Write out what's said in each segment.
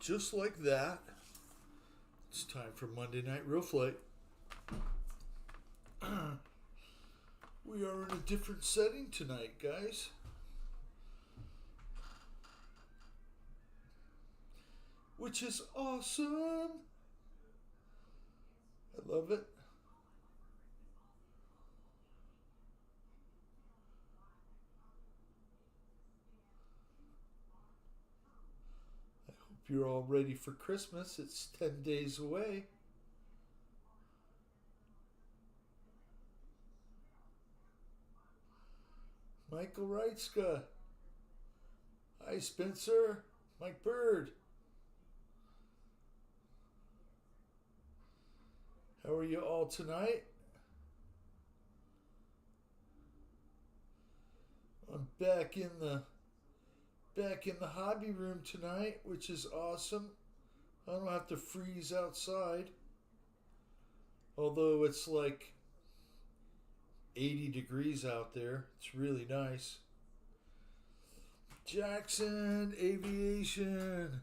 just like that, it's time for Monday Night Real Flight. We are in a different setting tonight, guys. Which is awesome. I love it. I hope you're all ready for Christmas. It's 10 days away. Michael Reitzka. Hi, Spencer. Mike Bird. How are you all tonight? I'm back in the hobby room tonight, which is awesome. I don't have to freeze outside. Although it's like 80 degrees out there. It's really nice. Jackson Aviation.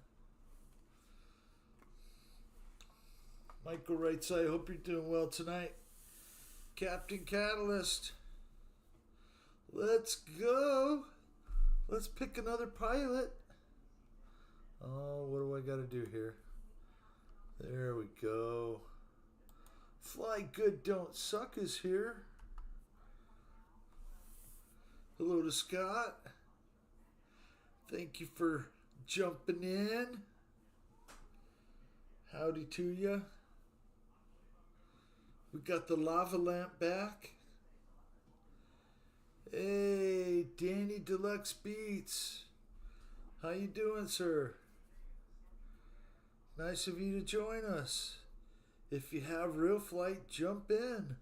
Michael writes, I hope you're doing well tonight. Captain Catalyst. Let's go. Let's pick another pilot. Oh, what do I got to do here? There we go. Fly Good Don't Suck is here. Hello to Scott. Thank you for jumping in. Howdy to you. We got the lava lamp back. Hey, Danny Deluxe Beats. How you doing, sir? Nice of you to join us. If you have real flight, jump in.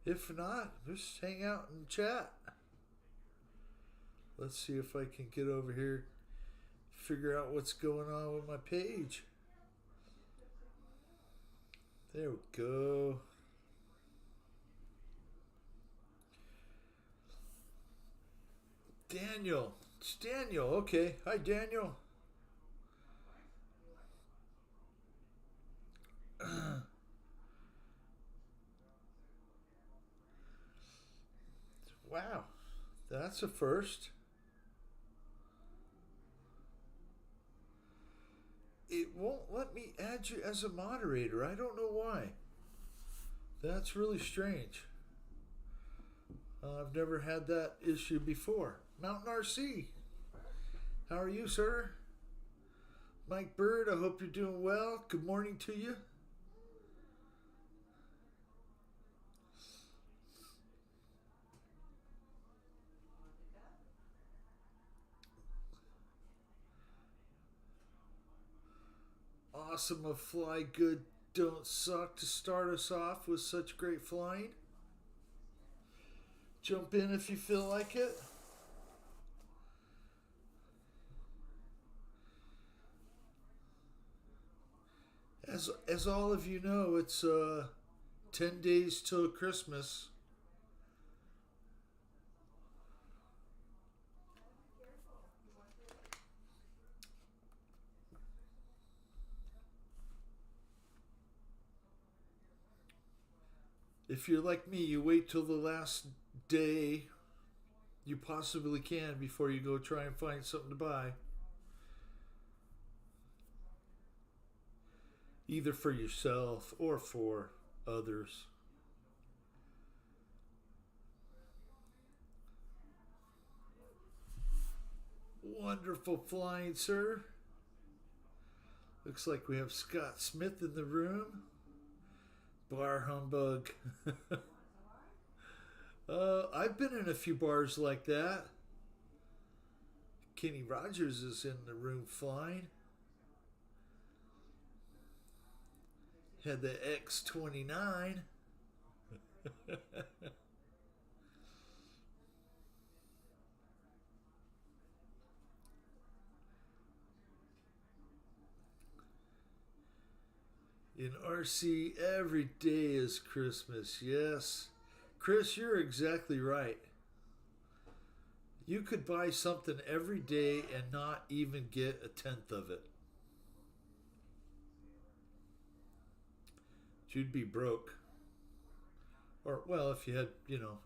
If not, just hang out and chat. Let's see if I can get over here, figure out what's going on with my page. There we go. Daniel. It's Daniel. Okay. Hi, Daniel. Wow. That's a first. It won't let me add you as a moderator. I don't know why. That's really strange. I've never had that issue before. Mountain RC. How are you, sir? Mike Bird, I hope you're doing well. Good morning to you. Awesome of Fly Good Don't Suck to start us off with such great flying. Jump in if you feel like it. As all of you know, it's 10 days till Christmas. If you're like me, you wait till the last day you possibly can before you go try and find something to buy. Either for yourself or for others. Wonderful flying, sir. Looks like we have Scott Smith in the room. Bar humbug. I've been in a few bars like that. Kenny Rogers is in the room flying. Had the X-29. In RC, every day is Christmas. Yes. Chris, you're exactly right. You could buy something every day and not even get a tenth of it. You'd be broke. Or, well, if you had,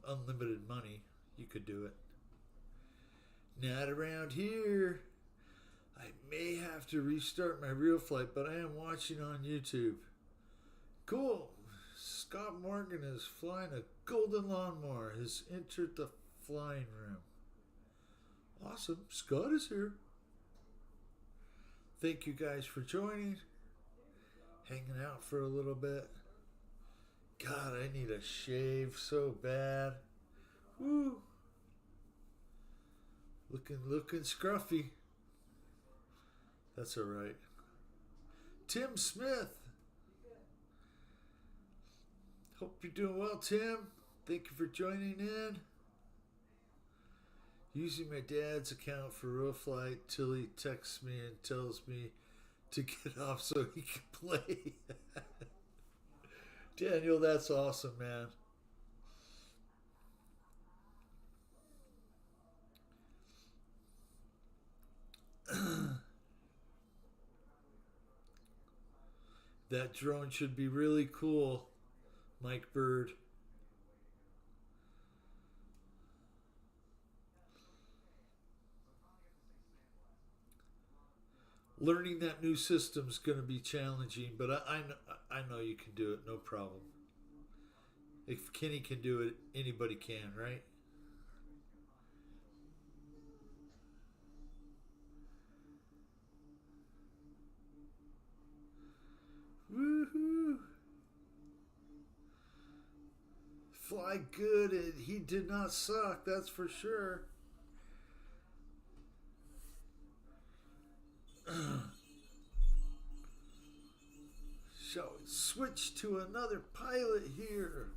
unlimited money, you could do it. Not around here. I may have to restart my real flight, but I am watching on YouTube. Cool. Scott Morgan is flying a golden lawnmower. Has entered the flying room. Awesome. Scott is here. Thank you guys for joining. Hanging out for a little bit. God, I need a shave so bad. Woo. Looking scruffy. That's alright. Tim Smith. Hope you're doing well, Tim. Thank you for joining in. Using my dad's account for real flight till he texts me and tells me to get off so he can play. Daniel, that's awesome, man. That drone should be really cool, Mike Bird. Learning that new system's going to be challenging, but I know you can do it, no problem. If Kenny can do it, anybody can, right? Woohoo! Fly good, and he did not suck, that's for sure. Shall we switch to another pilot here?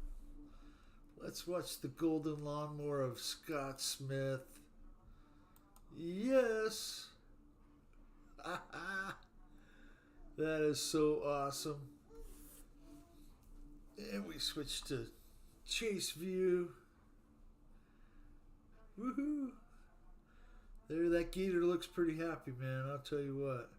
Let's watch the golden lawnmower of Scott Smith. Yes. That is so awesome. And we switch to chase view. Woohoo. There, that gator looks pretty happy, man. I'll tell you what.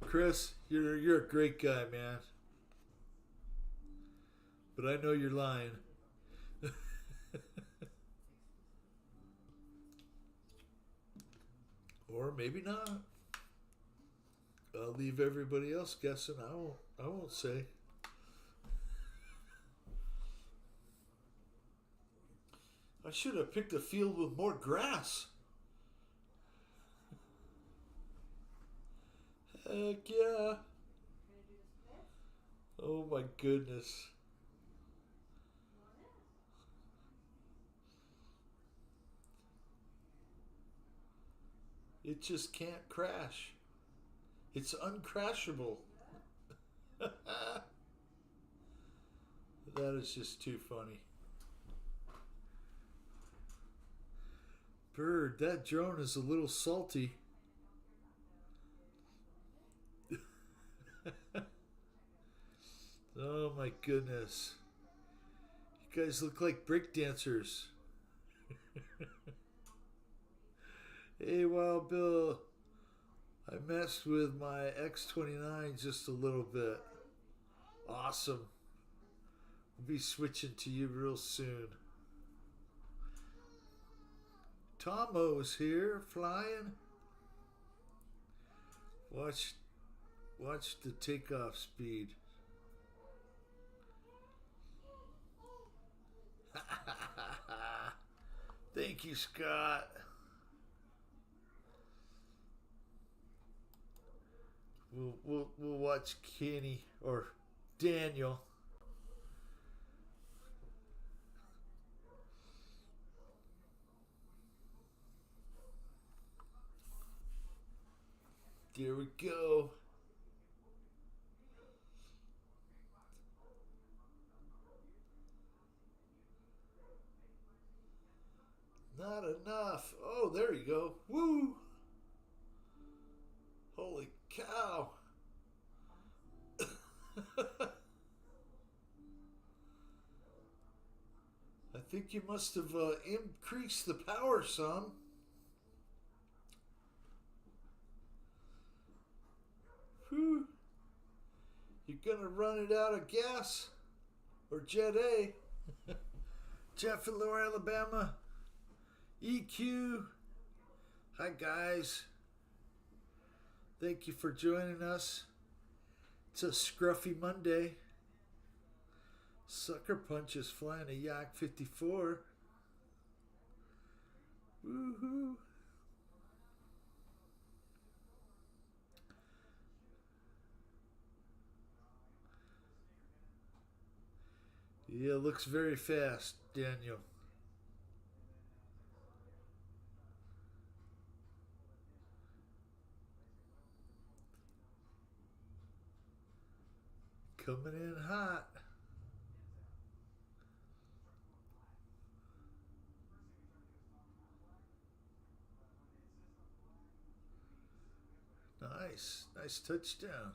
Chris, you're a great guy, man. But I know you're lying. Or maybe not. I'll leave everybody else guessing. I won't say. I should have picked a field with more grass. Heck yeah. Oh my goodness. It just can't crash. It's uncrashable. That is just too funny. Bird, that drone is a little salty. Oh my goodness. You guys look like break dancers. Hey, Wild Bill. I messed with my X29 just a little bit. Awesome. We'll be switching to you real soon. Tomo's here, flying. Watch the takeoff speed. Thank you, Scott. We'll watch Kenny or Daniel. There we go. enough. Oh, there you go. Woo! Holy cow. I think you must have increased the power some. Whew. You're gonna run it out of gas or Jet A. Jeff in Lower Alabama. EQ. Hi guys. Thank you for joining us. It's a scruffy Monday. Sucker Punch is flying a Yak 54. Woohoo. Yeah, looks very fast, Daniel. Coming in hot. Nice. Nice touchdown.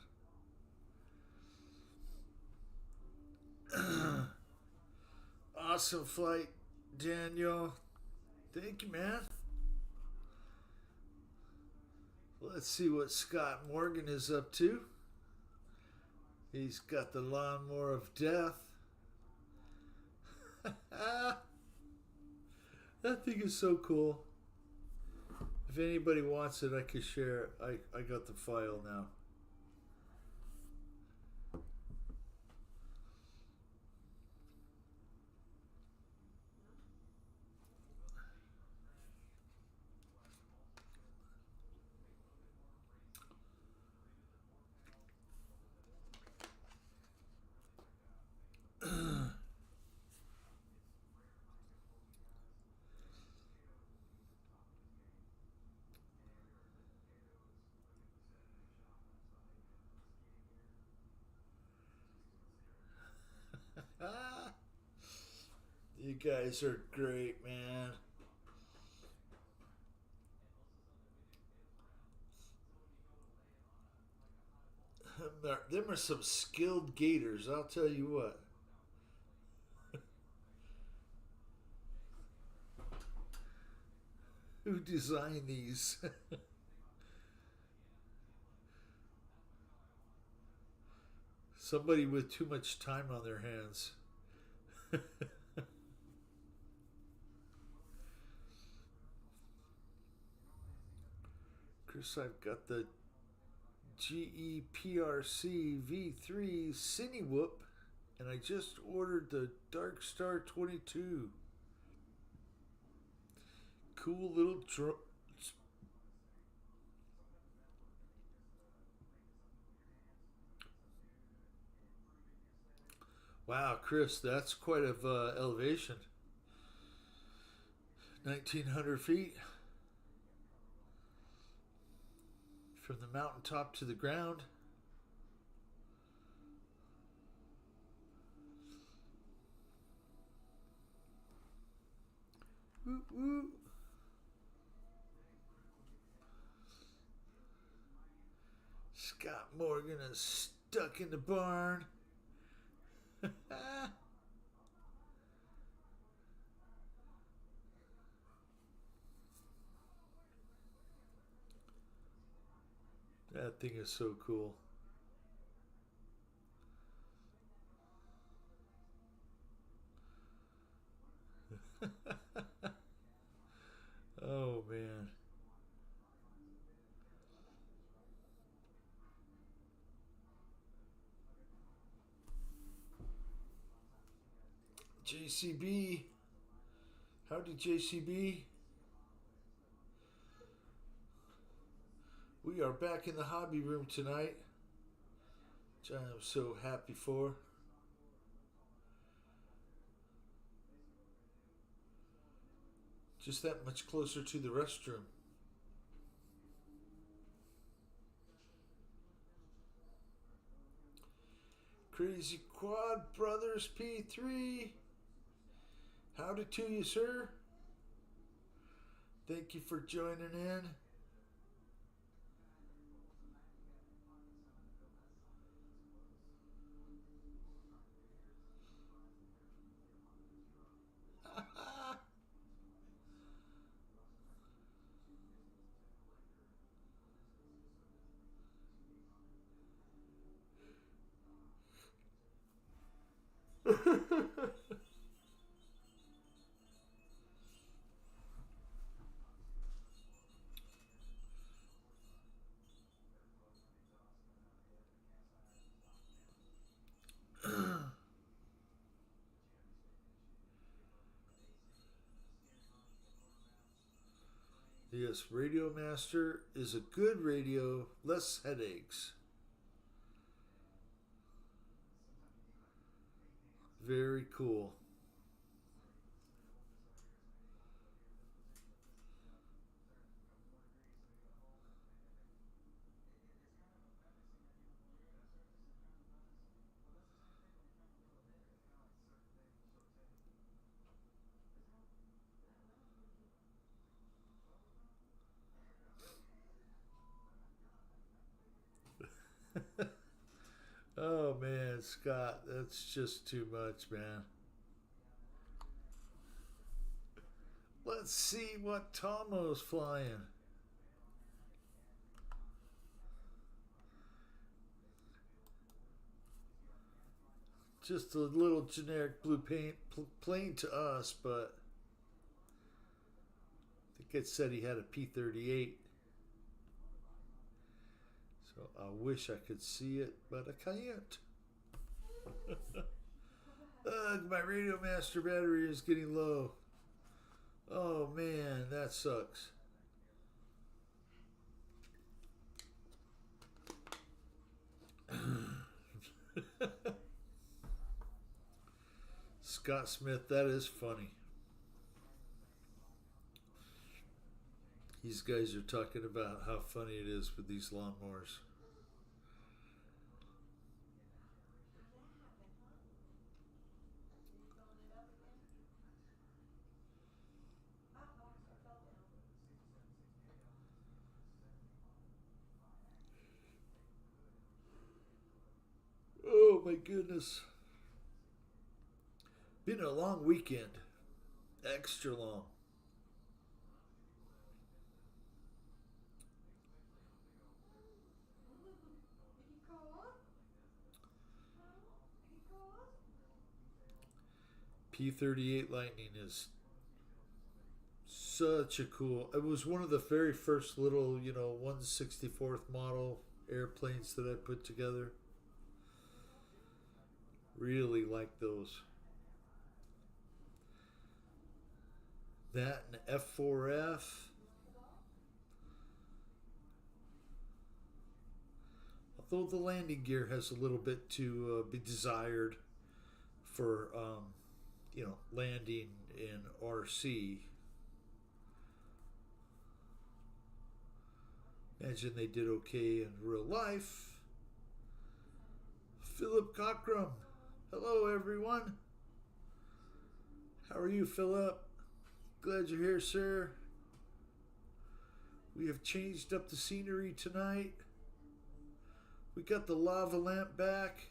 Awesome flight, Daniel. Thank you, man. Let's see what Scott Morgan is up to. He's got the lawnmower of death. That thing is so cool. If anybody wants it, I could share it. I got the file now. You guys are great, man. Them are some skilled gators, I'll tell you what. Who designed these? Somebody with too much time on their hands. Chris, I've got the GE PRC V3 Cine Whoop, and I just ordered the Dark Star 22. Cool little Wow, Chris, that's quite a elevation. 1,900 feet from the mountaintop to the ground. Woo woo. Scott Morgan is stuck in the barn. That thing is so cool. Oh man. JCB. Howdy, JCB. We are back in the hobby room tonight, which I am so happy for. Just that much closer to the restroom. Crazy Quad Brothers P3. Howdy to you, sir. Thank you for joining in. Yes, Radio Master is a good radio, less headaches. Very cool. Oh man, Scott, that's just too much, man. Let's see what Tomo's flying. Just a little generic blue paint, plain to us, but I think it said he had a P38. So I wish I could see it, but I can't. My Radio Master battery is getting low. Oh man, that sucks. Scott Smith, that is funny. These guys are talking about how funny it is with these lawnmowers. Oh my goodness. Been a long weekend. Extra long. P38 Lightning is such a cool. It was one of the very first little, 1/64th model airplanes that I put together. Really like those. That and F4F. Although the landing gear has a little bit to be desired for, landing in RC. Imagine they did okay in real life. Philip Cockrum. Hello, everyone. How are you, Philip? Glad you're here, sir. We have changed up the scenery tonight. We got the lava lamp back.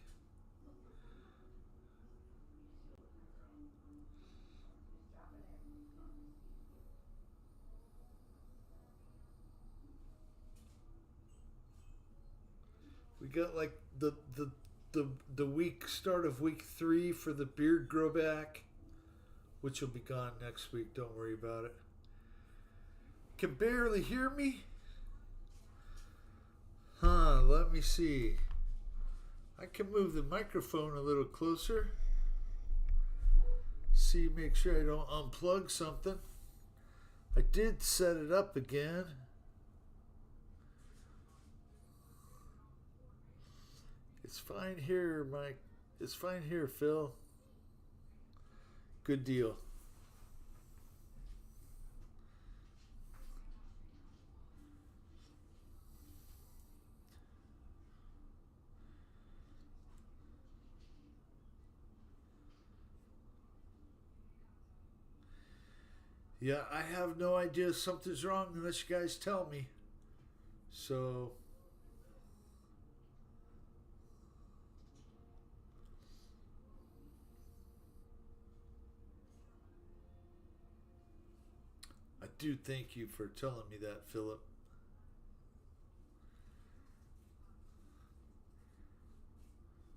We got like the week start of week 3 for the beard grow back, which will be gone next week. Don't worry about it. Can barely hear me? Let me see. I can move the microphone a little closer. See, make sure I don't unplug something. I did set it up again. It's fine here, Mike. It's fine here, Phil. Good deal. Yeah, I have no idea something's wrong unless you guys tell me. So I do thank you for telling me that, Philip.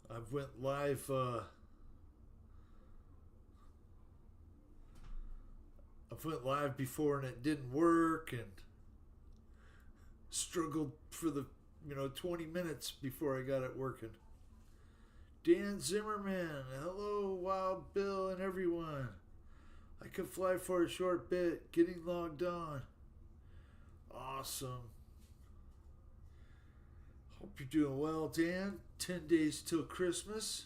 I've went live. I've went live before and it didn't work, and struggled for the 20 minutes before I got it working. Dan Zimmerman, hello, Wild Bill, and everyone. I could fly for a short bit, getting logged on. Awesome. Hope you're doing well, Dan. 10 days till Christmas.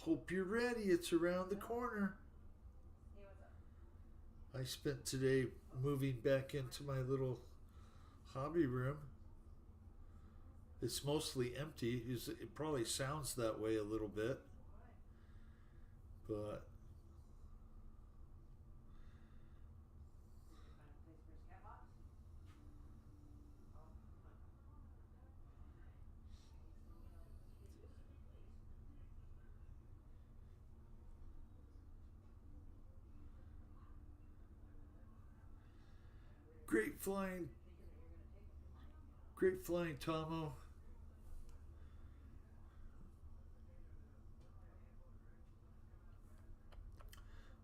Hope you're ready. It's around the corner. I spent today moving back into my little hobby room. It's mostly empty. It probably sounds that way a little bit. But great flying, Tomo.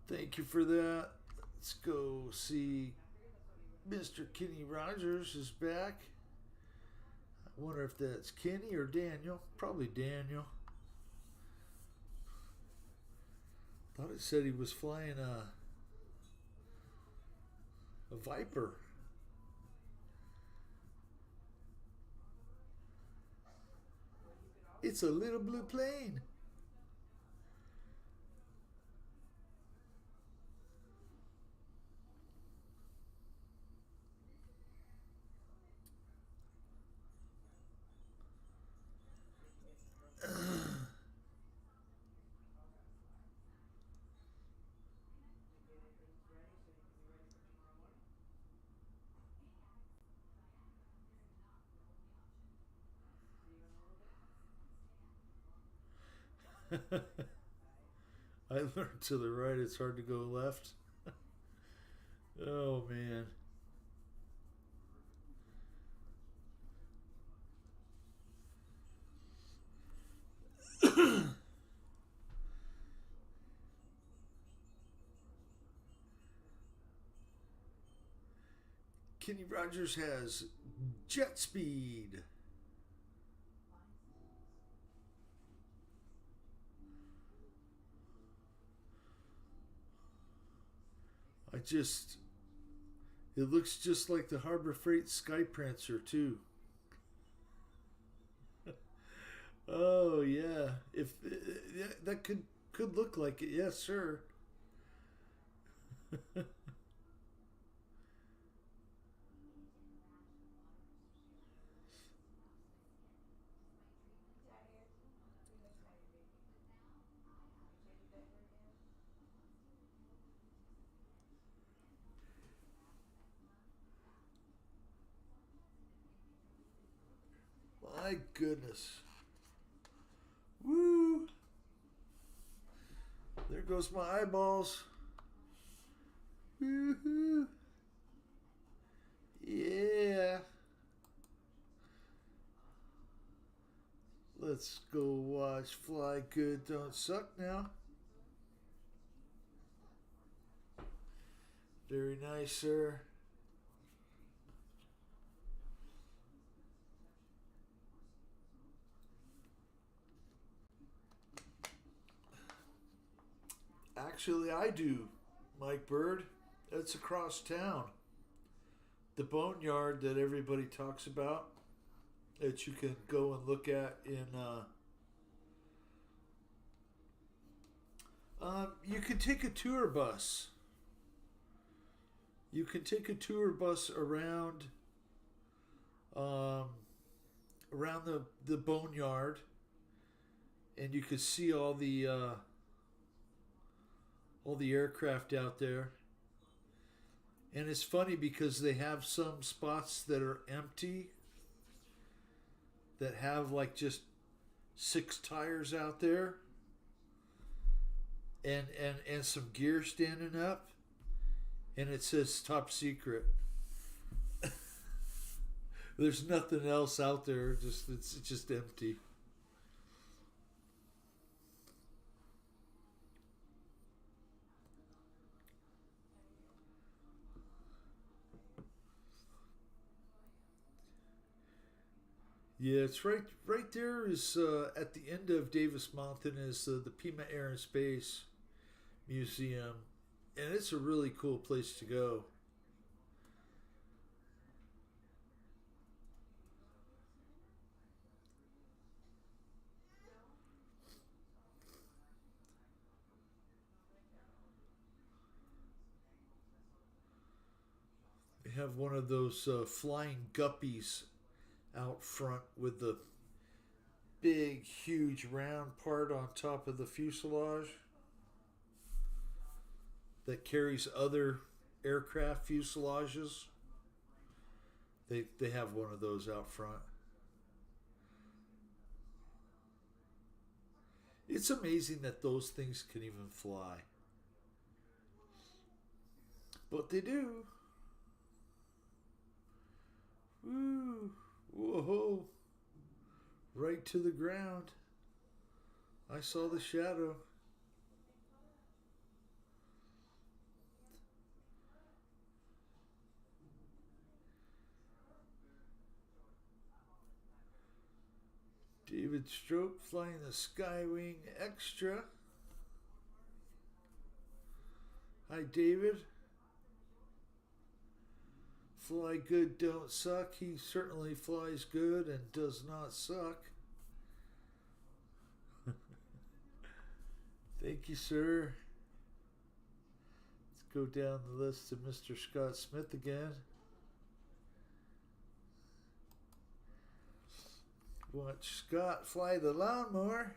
Thank you for that. Let's go see Mr. Kenny Rogers is back. I wonder if that's Kenny or Daniel. Probably Daniel. Thought it said he was flying a Viper. It's a little blue plane. I learned to the right, it's hard to go left. Oh, man. Kenny Rogers has jet speed. It looks just like the Harbor Freight Sky Prancer too. Oh yeah, if yeah, that could look like it, yes sir. My goodness. Woo! There goes my eyeballs. Woohoo! Yeah. Let's go watch Fly Good Don't Suck now. Very nice, sir. Actually, I do, Mike Bird. It's across town. The boneyard that everybody talks about, that you can go and look at in. You can take a tour bus. You can take a tour bus around, around the boneyard, and you could see all the aircraft out there. And it's funny because they have some spots that are empty that have like just 6 tires out there and some gear standing up, and it says top secret. There's nothing else out there, it's just empty. Yeah, it's right there is at the end of Davis Mountain is the Pima Air and Space Museum, and it's a really cool place to go. They have one of those flying guppies out front with the big, huge round part on top of the fuselage that carries other aircraft fuselages. They have one of those out front. It's amazing that those things can even fly. But they do. Woo! Whoa! Right to the ground. I saw the shadow. David Stroke flying the Skywing Extra. Hi, David. Fly good, don't suck. He certainly flies good and does not suck. Thank you, sir. Let's go down the list to Mr. Scott Smith again. Watch Scott fly the lawnmower.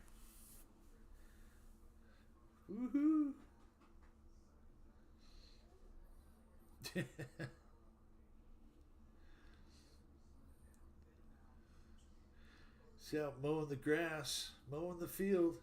Woohoo! He's out mowing the grass, mowing the field.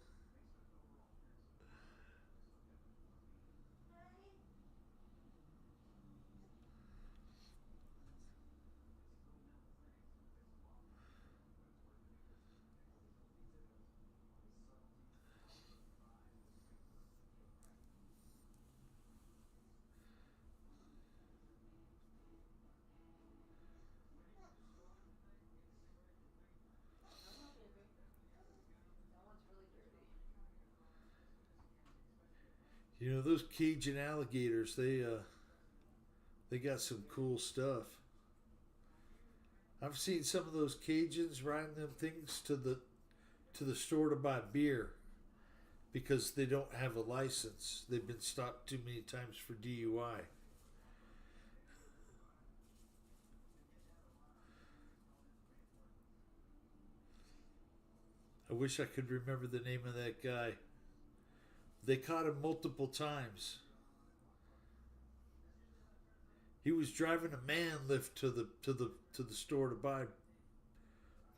You know, those Cajun alligators, they got some cool stuff. I've seen some of those Cajuns riding them things to the store to buy beer because they don't have a license. They've been stopped too many times for DUI. I wish I could remember the name of that guy. They caught him multiple times. He was driving a man lift to the store to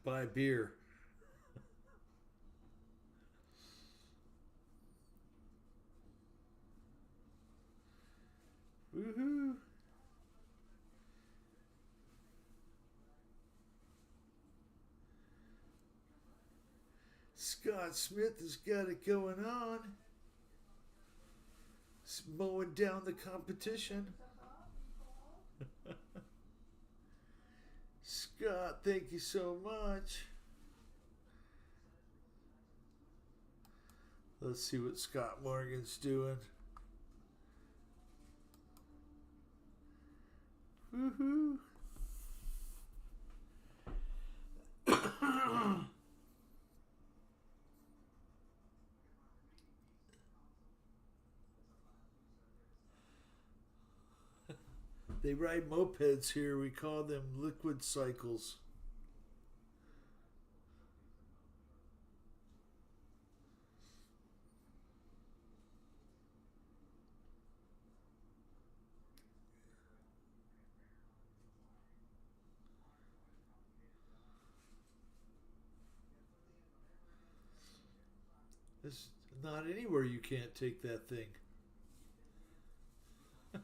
buy beer. Woohoo! Scott Smith has got it going on. He's mowing down the competition. Scott, thank you so much. Let's see what Scott Morgan's doing. Woohoo! They ride mopeds here. We call them liquid cycles. There's not anywhere you can't take that thing. You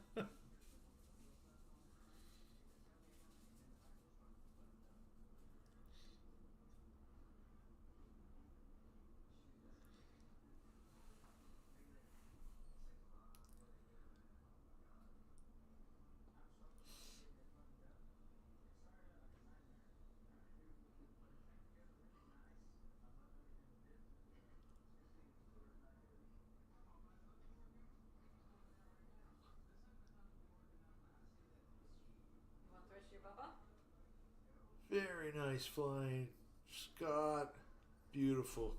want the rest of your bubba? Very nice flying. Scott, beautiful.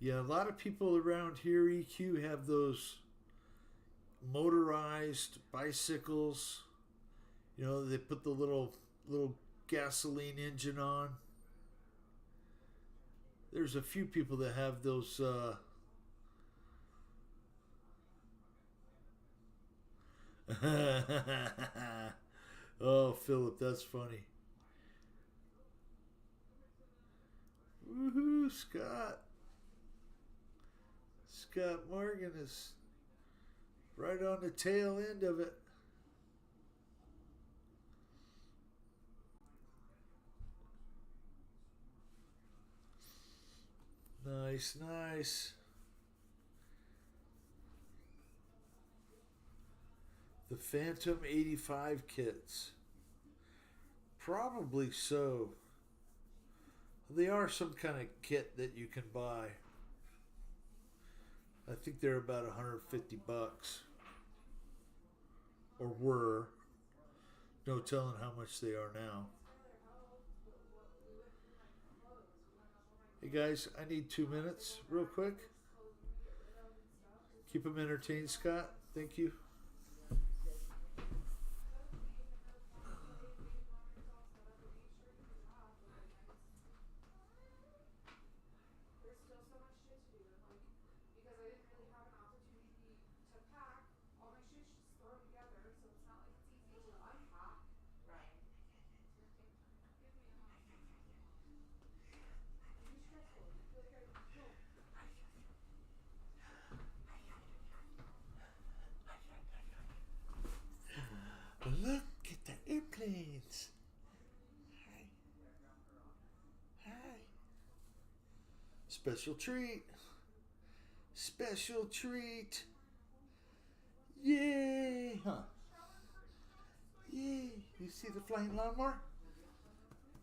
Yeah, a lot of people around here, EQ, have those motorized bicycles. You know, they put the little gasoline engine on. There's a few people that have those. Oh, Philip, that's funny. Woohoo, Scott. Scott Morgan is right on the tail end of it. Nice, nice. The Phantom 85 kits. Probably so. They are some kind of kit that you can buy. I think they're about $150. Or were. No telling how much they are now. Hey guys, I need 2 minutes, real quick. Keep them entertained, Scott. Thank you. Look at the airplanes. Hi. Hi. Special treat. Special treat. Yay! Huh? Yay! You see the flying lawnmower?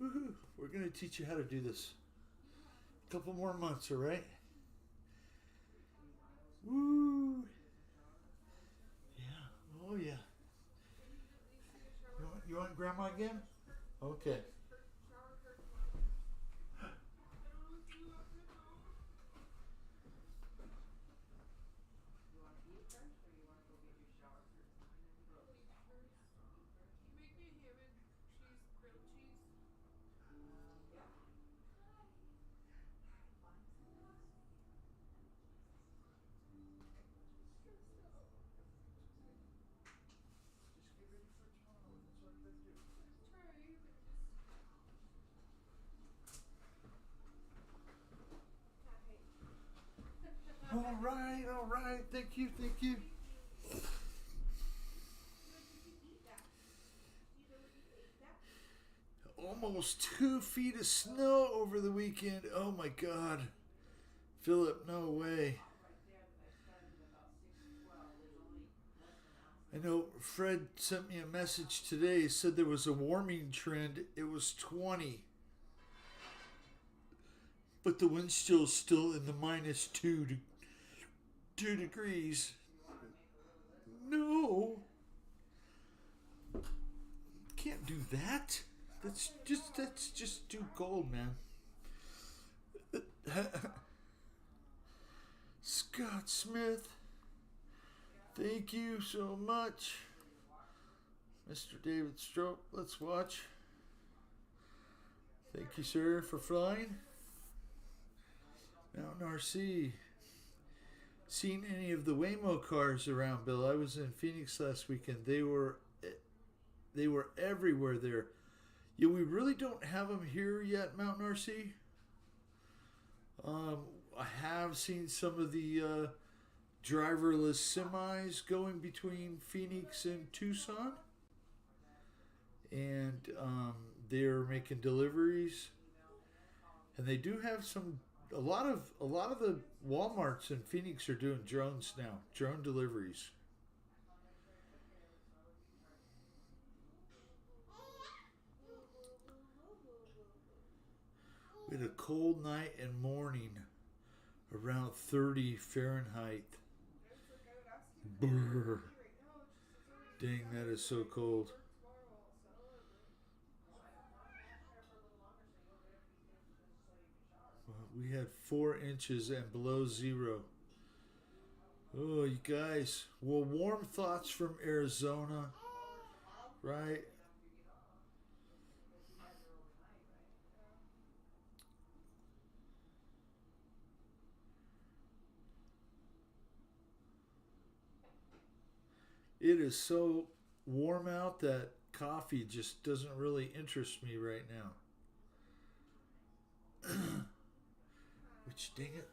Woohoo! We're gonna teach you how to do this. A couple more months, all right? Woo! Yeah. Oh yeah. You want grandma again? Okay. All right, all right. Thank you, thank you. Almost 2 feet of snow over the weekend. Oh my God. Philip, no way. I know Fred sent me a message today. He said there was a warming trend. It was 20. But the wind chill's still in the minus 2 degrees. No. Can't do that. That's just too cold, man. Scott Smith, thank you so much. Mr. David Strope, let's watch. Thank you, sir, for flying. Mountain RC, seen any of the Waymo cars around, Bill. I was in Phoenix last weekend. They were everywhere there. Yeah, we really don't have them here yet, Mountain RC. I have seen some of the driverless semis going between Phoenix and Tucson, and they're making deliveries. And they do have a lot of the Walmarts in Phoenix are doing drones now, drone deliveries. We had a cold night and morning, around 30 Fahrenheit. Brr. Dang, that is so cold. We had 4 inches and below zero. Oh, you guys. Well, warm thoughts from Arizona, right? It is so warm out that coffee just doesn't really interest me right now. Which, dang it,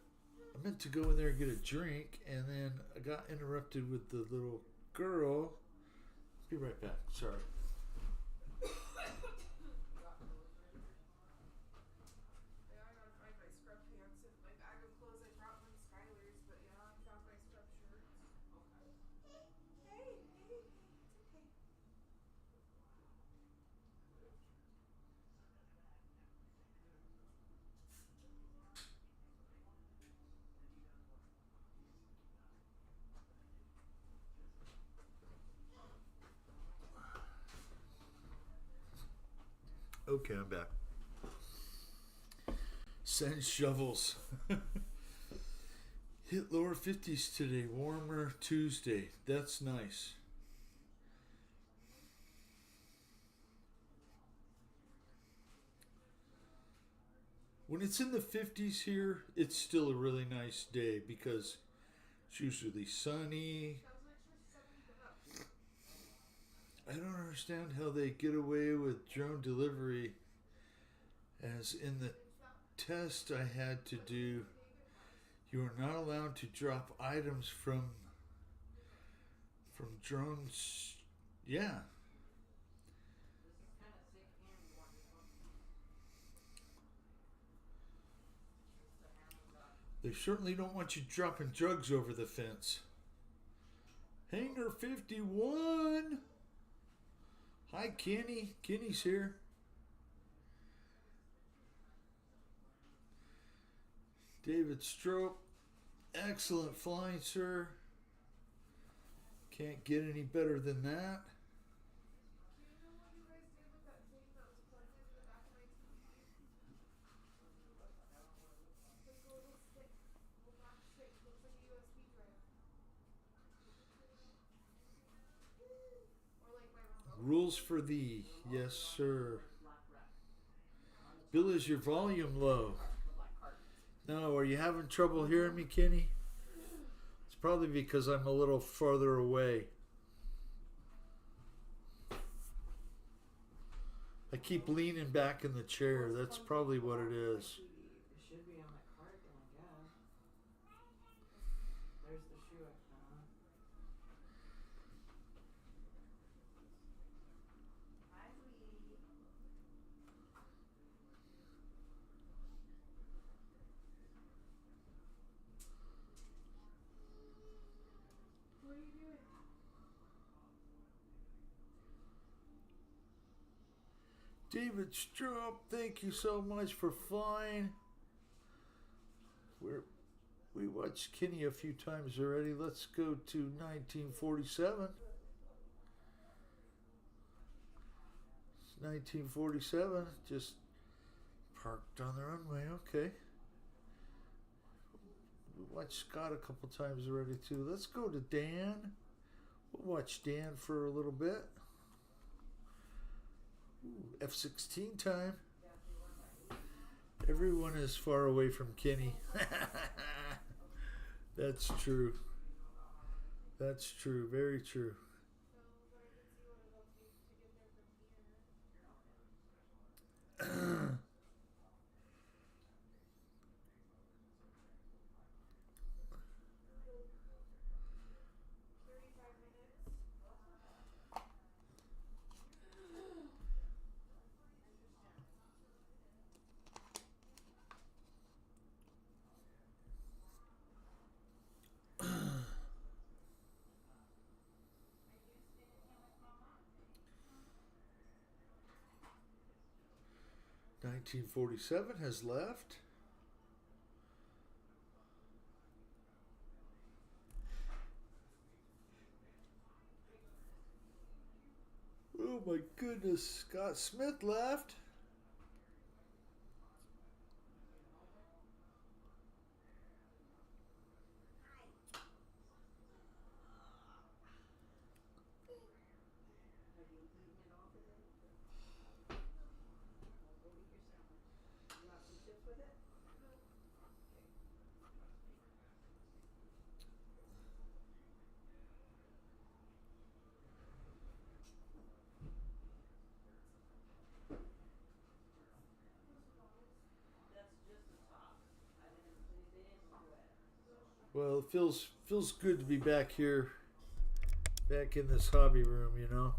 I meant to go in there and get a drink, and then I got interrupted with the little girl. Be right back. Sorry. Okay, I'm back. Send shovels. Hit lower 50s today. Warmer Tuesday. That's nice. When it's in the 50s here, it's still a really nice day because it's usually sunny. I don't understand how they get away with drone delivery, as in the test I had to do, you are not allowed to drop items from drones. Yeah. They certainly don't want you dropping drugs over the fence. Hangar 51. Hi, Kenny. Kenny's here. David Strope. Excellent flying, sir. Can't get any better than that. Rules for thee. Yes, sir. Bill, is your volume low? No, are you having trouble hearing me, Kenny? It's probably because I'm a little farther away. I keep leaning back in the chair. That's probably what it is. It should be on the card then, I guess. There's the shoe I found. Hi, sweetie. What are you doing? David Stroop, thank you so much for flying. We watched Kenny a few times already. Let's go to 1947. It's 1947, just parked on the runway. Okay. We watched Scott a couple times already too. Let's go to Dan. We'll watch Dan for a little bit. Ooh, F-16 time. Everyone is far away from Kenny. That's true. That's true. Very true. (1947) has left. Oh my goodness, Scott Smith left. Have you eaten it all today? Well, go eat your sandwich. You want some chips with it? Okay. 'Cause Well, it feels good to be back here, back in this hobby room, you know.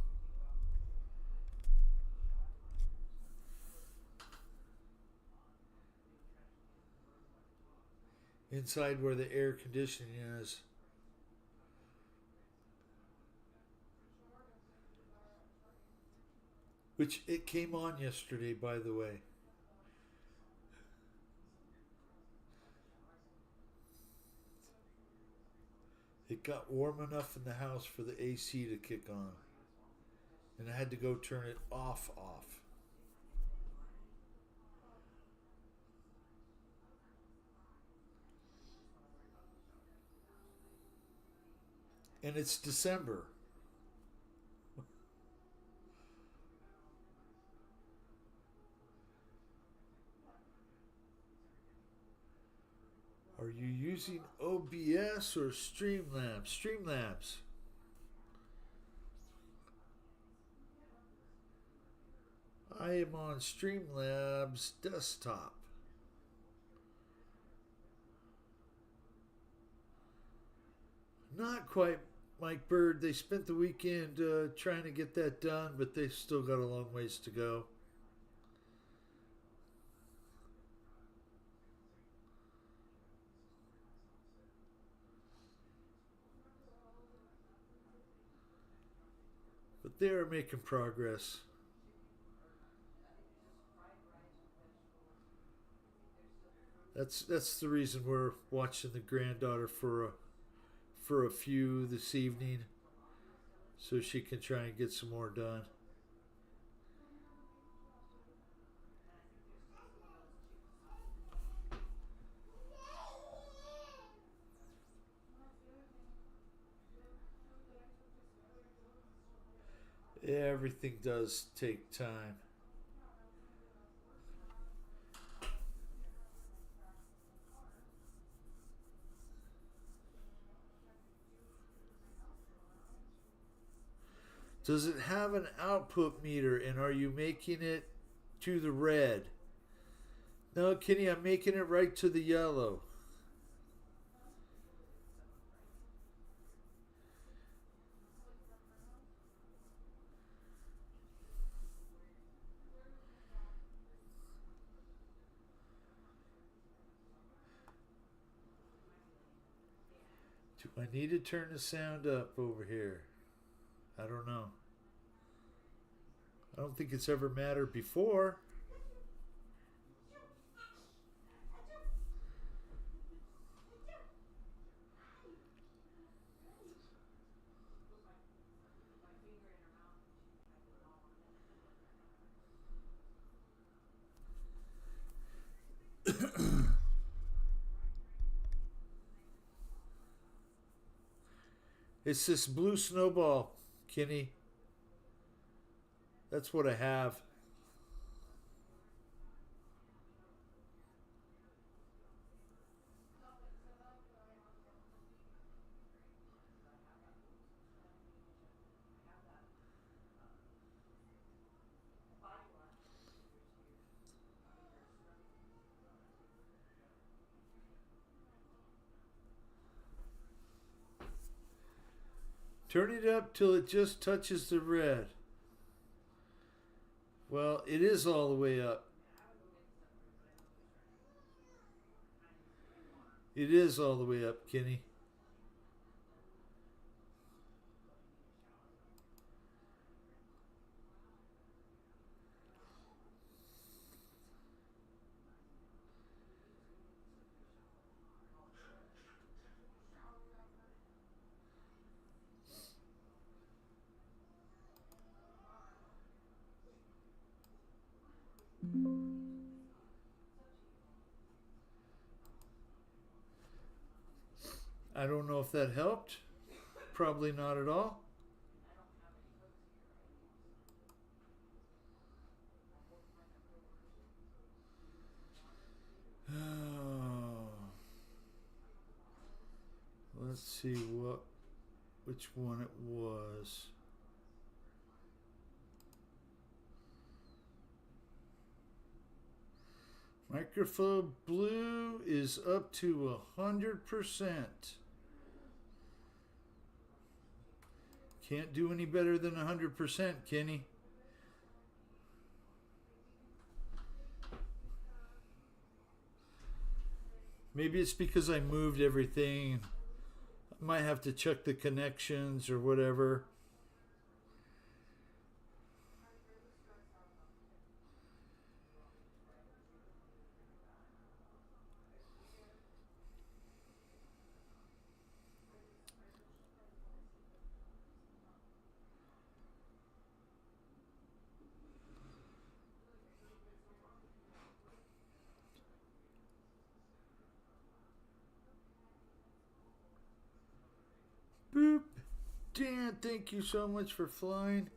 Inside where the air conditioning is. Which it came on yesterday, by the way. It got warm enough in the house for the AC to kick on. And I had to go turn it off. And it's December. Are you using OBS or Streamlabs? Streamlabs. I am on Streamlabs desktop. Not quite, Mike Bird. They spent the weekend trying to get that done, but they've still got a long ways to go. But they are making progress. That's the reason we're watching the granddaughter for a few this evening, so she can try and get some more done. Everything does take time. Does it have an output meter, and are you making it to the red? No, Kenny, I'm making it right to the yellow. Do I need to turn the sound up over here? I don't know. I don't think it's ever mattered before. It's this blue snowball, Kenny. That's what I have. Turn it up till it just touches the red. Well, it is all the way up. It is all the way up, Kenny. I don't know if that helped. Probably not at all. Let's see which one it was. Microflow Blue is up to 100%. Can't do any better than 100%, Kenny. Maybe it's because I moved everything. I might have to check the connections or whatever. Boop. Dan, thank you so much for flying.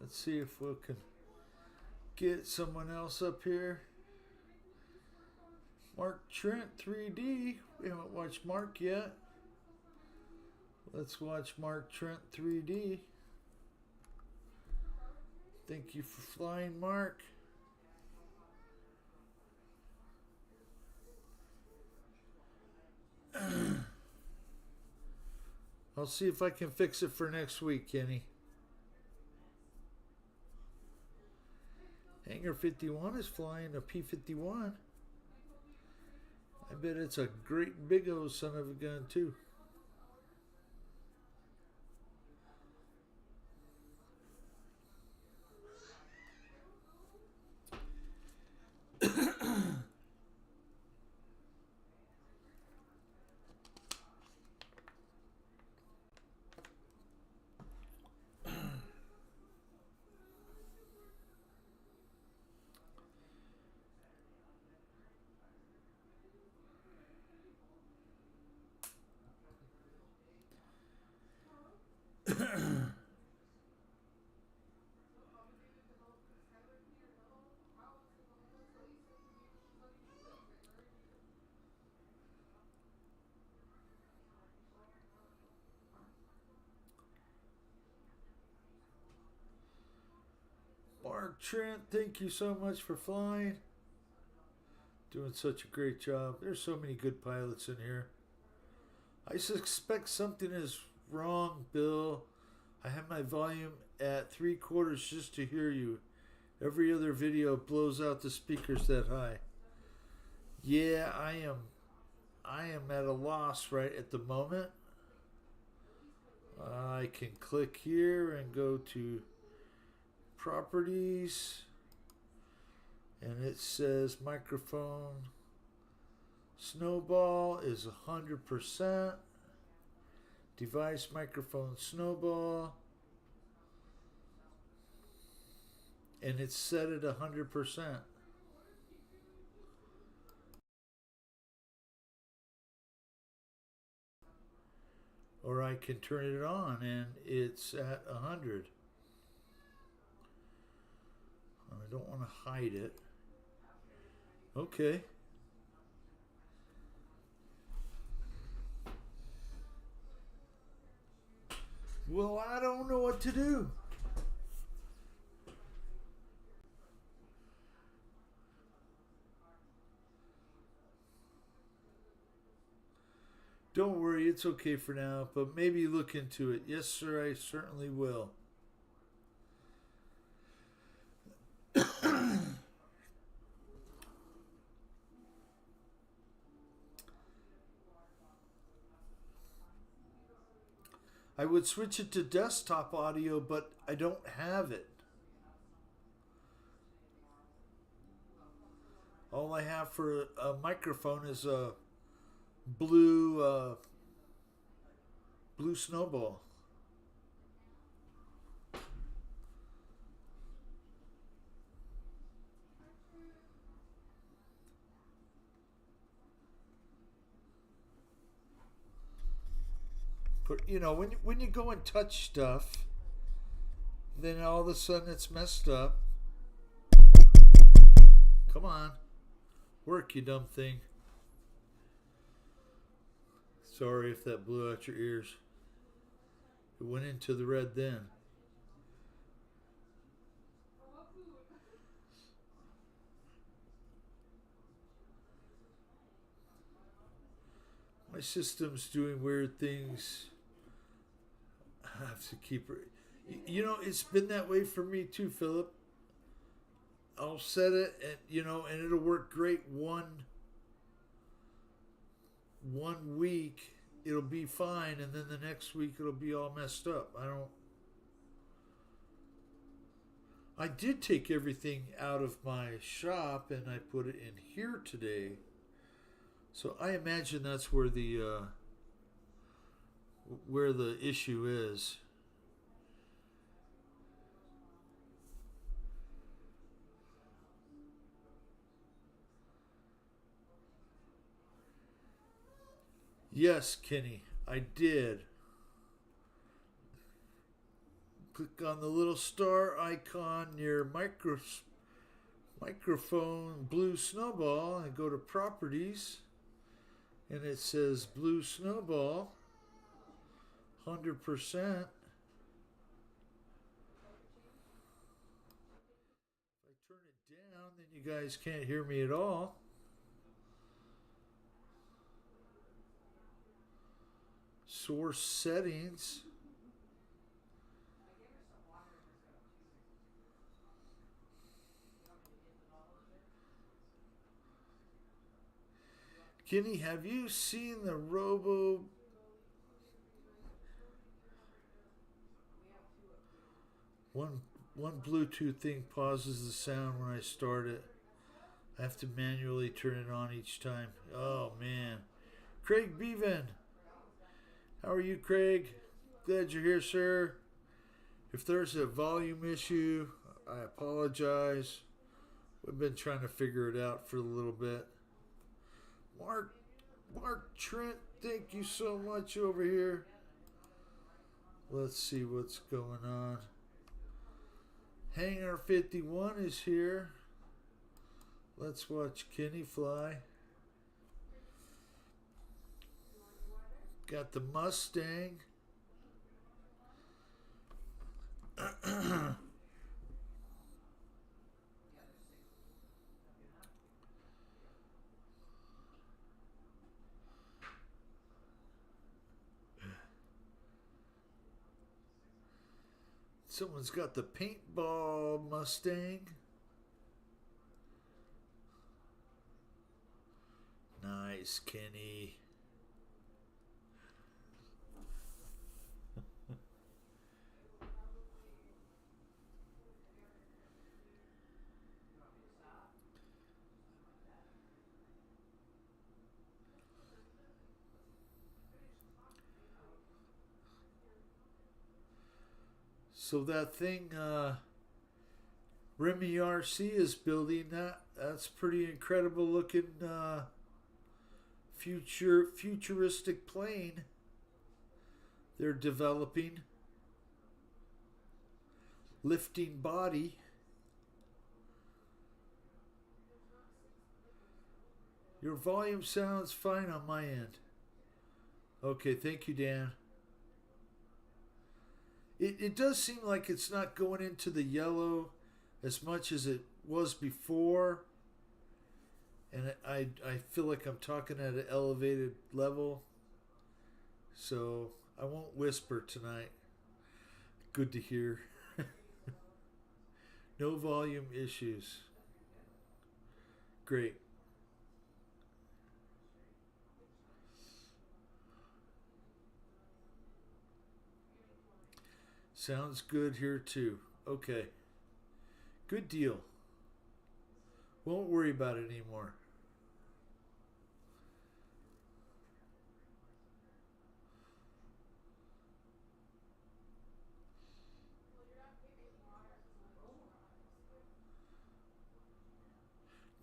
Let's see if we can get someone else up here. Mark Trent 3D. We haven't watched Mark yet. Let's watch Mark Trent 3D. Thank you for flying, Mark. I'll see if I can fix it for next week, Kenny. Hangar 51 is flying a P-51. I bet it's a great big old son of a gun, too. Mark Trent, thank you so much for flying. Doing such a great job. There's so many good pilots in here. I suspect something is wrong, Bill. I have my volume at 3/4 just to hear you. Every other video blows out the speakers that high. Yeah, I am at a loss right at the moment. I can click here and go to properties, and it says microphone snowball is 100%. Device microphone snowball, and it's set at 100%. Or I can turn it on and it's at 100. I don't want to hide it. Okay. Well, I don't know what to do. Don't worry, it's okay for now, but maybe look into it. Yes, sir, I certainly will. I would switch it to desktop audio, but I don't have it. All I have for a microphone is a blue snowball. But you know, when you go and touch stuff, then all of a sudden it's messed up. Come on, work, you dumb thing. Sorry if that blew out your ears. It went into the red then. My system's doing weird things. I have to keep it. You know, it's been that way for me too, Philip. I'll set it, and it'll work great one week. It'll be fine, and then the next week it'll be all messed up. I did take everything out of my shop and I put it in here today. So I imagine that's where the issue is. Yes, Kenny, I did. Click on the little star icon near microphone blue snowball and go to properties. And it says blue snowball, 100%. If I turn it down, then you guys can't hear me at all. Source settings. Kenny, have you seen the Robo? One Bluetooth thing pauses the sound when I start it. I have to manually turn it on each time. Oh man. Craig Bevan. How are you, Craig? Glad you're here, sir. If there's a volume issue, I apologize. We've been trying to figure it out for a little bit. Mark Trent, thank you so much over here. Let's see what's going on. Hangar 51 is here. Let's watch Kenny fly. Got the Mustang. Someone's got the paintball Mustang. Nice, Kenny. So that thing Remy RC is building, that's pretty incredible looking futuristic plane they're developing. Lifting body. Your volume sounds fine on my end. Okay, thank you, Dan. It does seem like it's not going into the yellow as much as it was before. And I feel like I'm talking at an elevated level. So I won't whisper tonight. Good to hear. No volume issues. Great. Sounds good here too. Okay. Good deal. Won't worry about it anymore.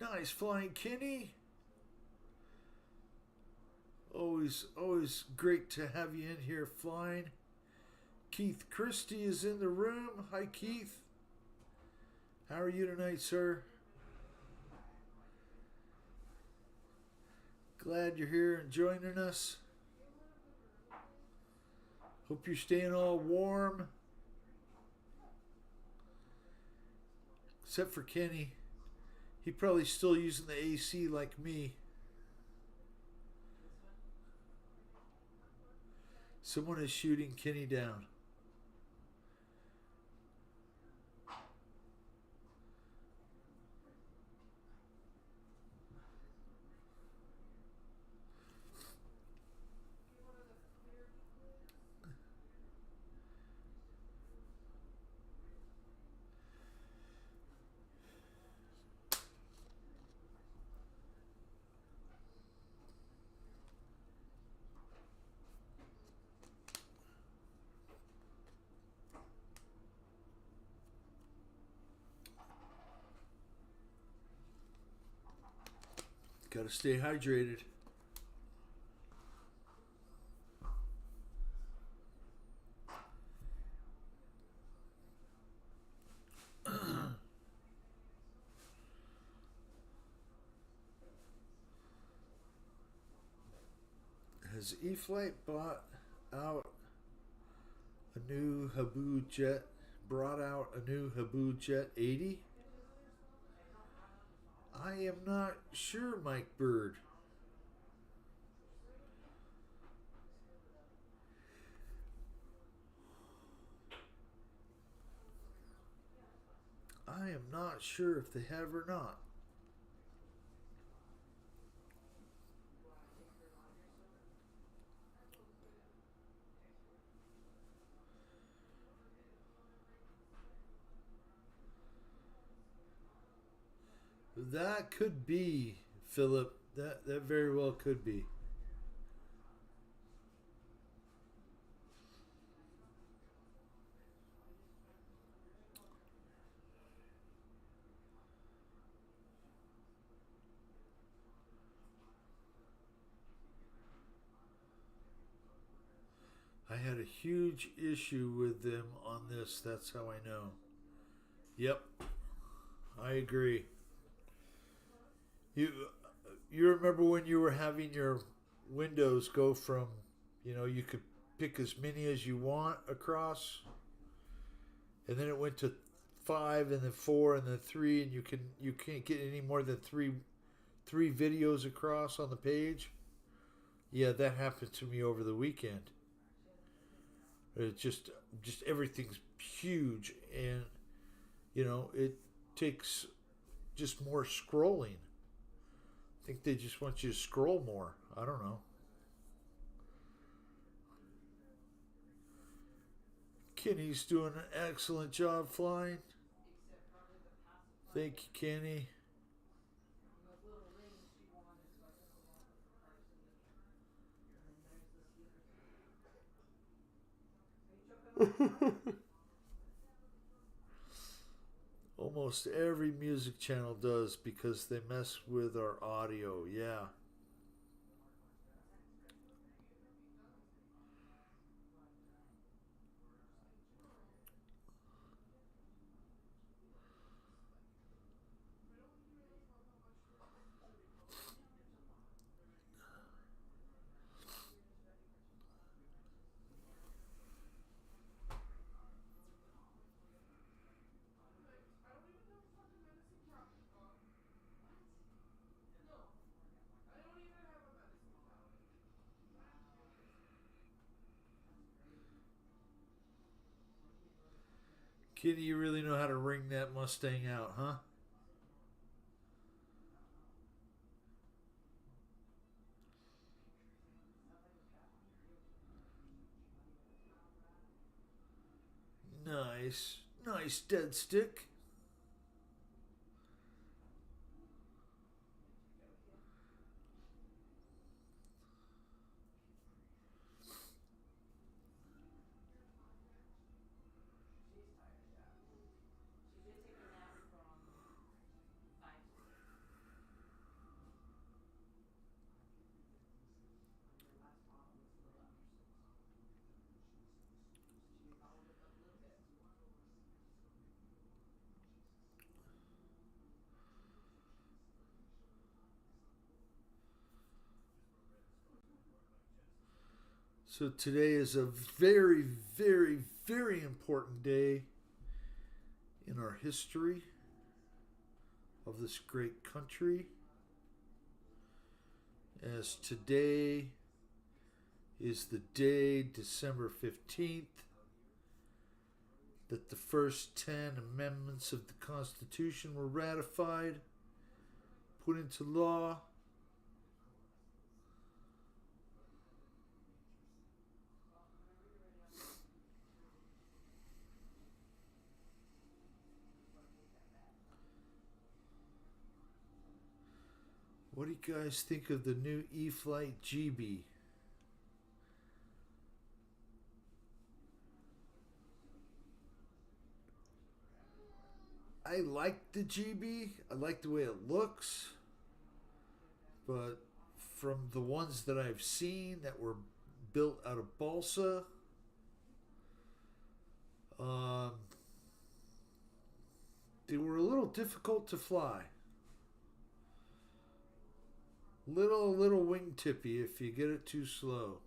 Nice flying, Kenny. Always great to have you in here flying. Keith Christie is in the room. Hi, Keith. How are you tonight, sir? Glad you're here and joining us. Hope you're staying all warm. Except for Kenny. He probably still using the AC like me. Someone is shooting Kenny down. Gotta stay hydrated. Has E-Flight brought out a new Habu Jet 80? I am not sure, Mike Bird. I am not sure if they have or not. That could be, Philip. That very well could be. I had a huge issue with them on this. That's how I know. Yep. I agree. You remember when you were having your windows go from, you could pick as many as you want across, and then it went to 5 and then 4 and then 3, and you can't get any more than three videos across on the page. Yeah, that happened to me over the weekend. It just everything's huge, and it takes just more scrolling. I think they just want you to scroll more. I don't know. Kenny's doing an excellent job flying. Thank you, Kenny. Almost every music channel does because they mess with our audio. Yeah. Kitty, you really know how to wring that Mustang out, huh? Nice. Nice dead stick. So today is a very, very, very important day in our history of this great country. As today is the day, December 15th, that the first 10 amendments of the Constitution were ratified, put into law. What do you guys think of the new E-flite GB? I like the GB. I like the way it looks. But from the ones that I've seen that were built out of balsa, they were a little difficult to fly. Little wingtippy if you get it too slow.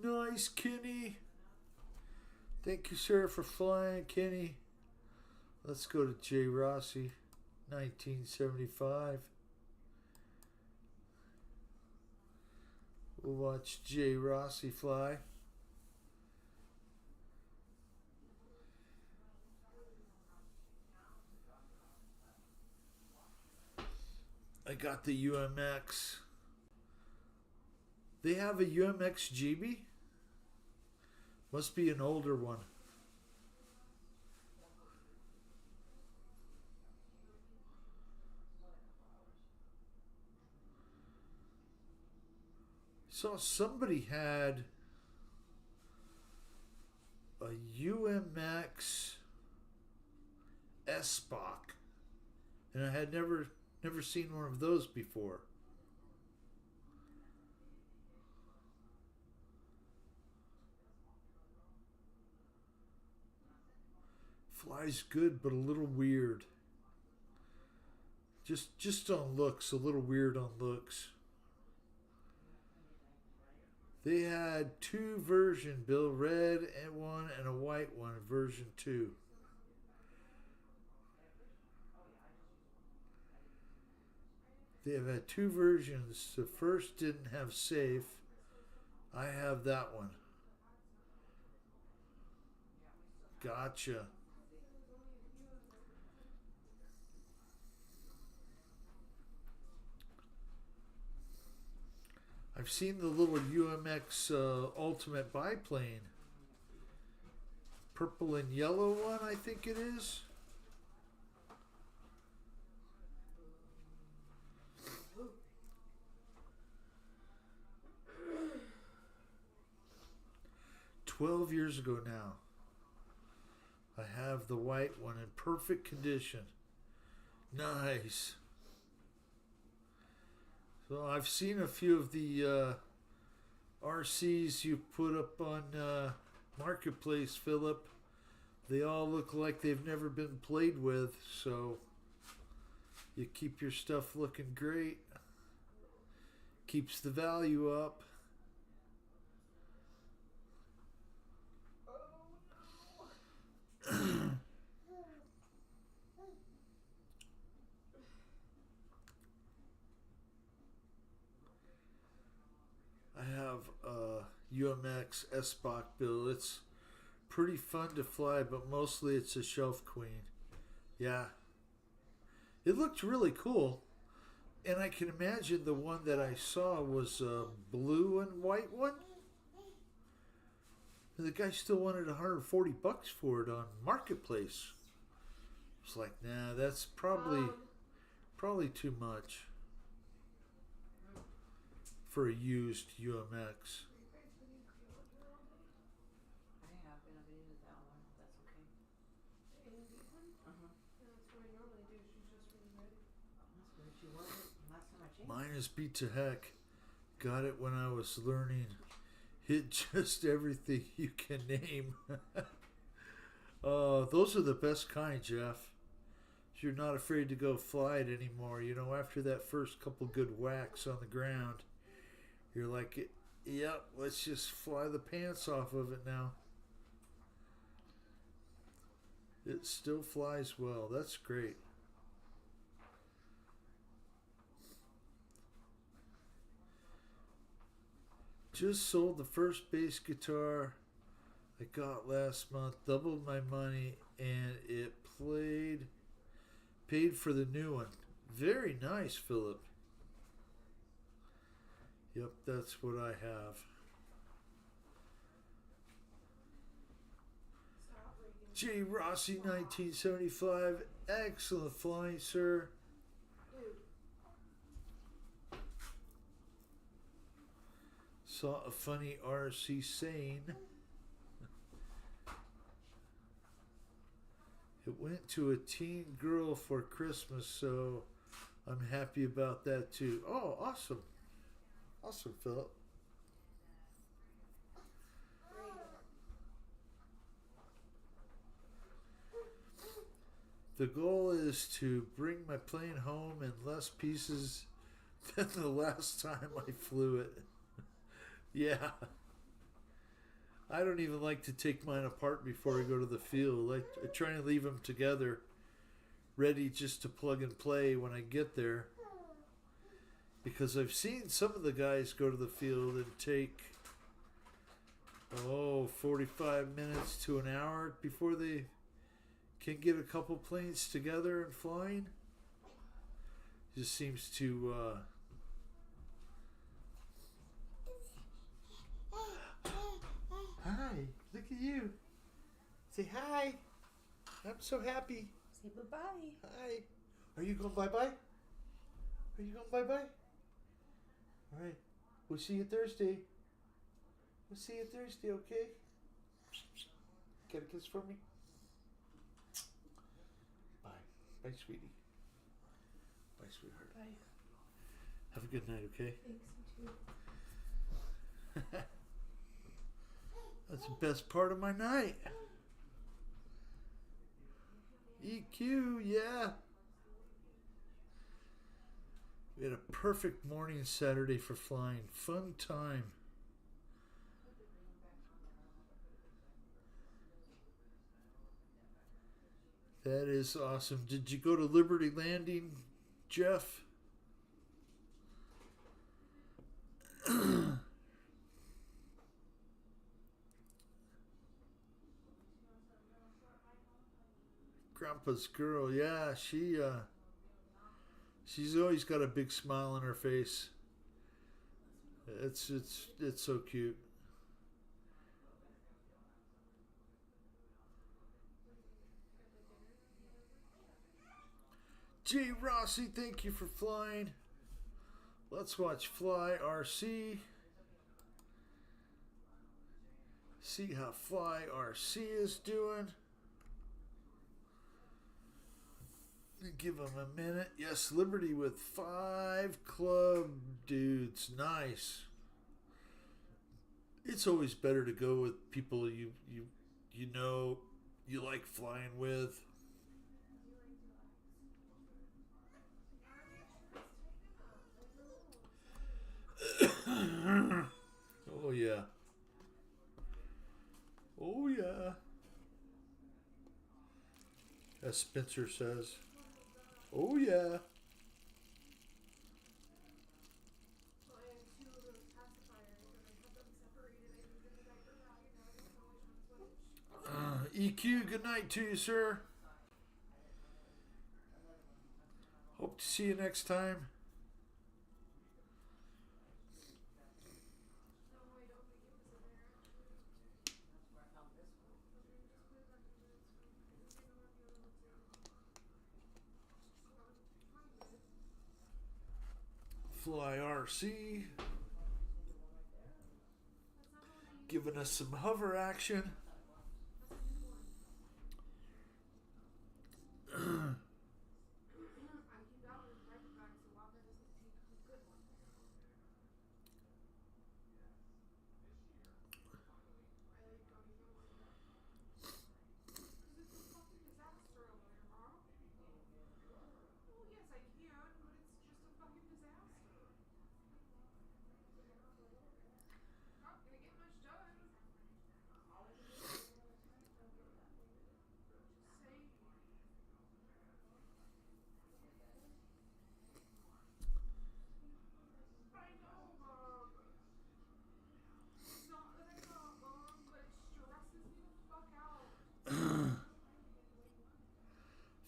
Nice, Kenny. Thank you, sir, for flying, Kenny. Let's go to Jay Rossi, 1975. We'll watch Jay Rossi fly. I got the UMX. They have a UMX GB? Must be an older one. Saw somebody had a UMX S-Bach, and I had never seen one of those before. Flies good, but a little weird. Just on looks, a little weird on looks. They had two versions, Bill, red and one and a white one, version 2. They have had two versions. The first didn't have safe. I have that one. Gotcha. I've seen the little UMX Ultimate biplane. Purple and yellow one, I think it is. "12 years ago now. I have the white one in perfect condition. Nice. So I've seen a few of the RCs you put up on Marketplace, Philip. They all look like they've never been played with, so you keep your stuff looking great. Keeps the value up. have a UMX S-Bach build. It's pretty fun to fly, but mostly it's a Shelf Queen. Yeah. It looked really cool. And I can imagine the one that I saw was a blue and white one. And the guy still wanted $140 for it on Marketplace. It's like, nah, that's probably too much for a used UMX. I have been updated that one, if that's okay. Uh-huh. That's what I normally do. She's just really ready. That's where she was last time I changed. Mine is beat to heck. Got it when I was learning. Hit just everything you can name. Those are the best kind, Jeff. You're not afraid to go fly it anymore. You know, after that first couple good whacks on the ground, you're like, yep, let's just fly the pants off of it now. It still flies well. That's great. Just sold the first bass guitar I got last month. Doubled my money, and it paid for the new one. Very nice, Philip. Yep, that's what I have. Stop reading. J. Rossi, 1975. Excellent flying, sir. Dude. Saw a funny RC saying. It went to a teen girl for Christmas, so I'm happy about that too. Oh, awesome. Awesome, Philip. The goal is to bring my plane home in less pieces than the last time I flew it. Yeah. I don't even like to take mine apart before I go to the field. I try and leave them together, ready just to plug and play when I get there. Because I've seen some of the guys go to the field and take, 45 minutes to an hour before they can get a couple planes together and flying. Just seems to... Hi, look at you. Say hi. I'm so happy. Say bye-bye. Hi. Are you going bye-bye? Are you going bye-bye? All right. We'll see you Thursday. We'll see you Thursday, okay? Get a kiss for me? Bye. Bye, sweetie. Bye, sweetheart. Bye. Have a good night, okay? Thanks, you too. That's the best part of my night. EQ, yeah. We had a perfect morning Saturday for flying. Fun time. That is awesome. Did you go to Liberty Landing, Jeff? Grandpa's girl, yeah, she's always got a big smile on her face. It's so cute. J. Rossi, thank you for flying. Let's watch Fly RC. See how Fly RC is doing. Give him a minute. Yes, Liberty with 5 club dudes. Nice. It's always better to go with people you know you like flying with. Oh yeah. Oh yeah. As Spencer says. Oh yeah. Well, I have 2 of those pacifiers, and I have DQ, good night to you, sir. Hope to see you next time. Fly RC giving us some hover action.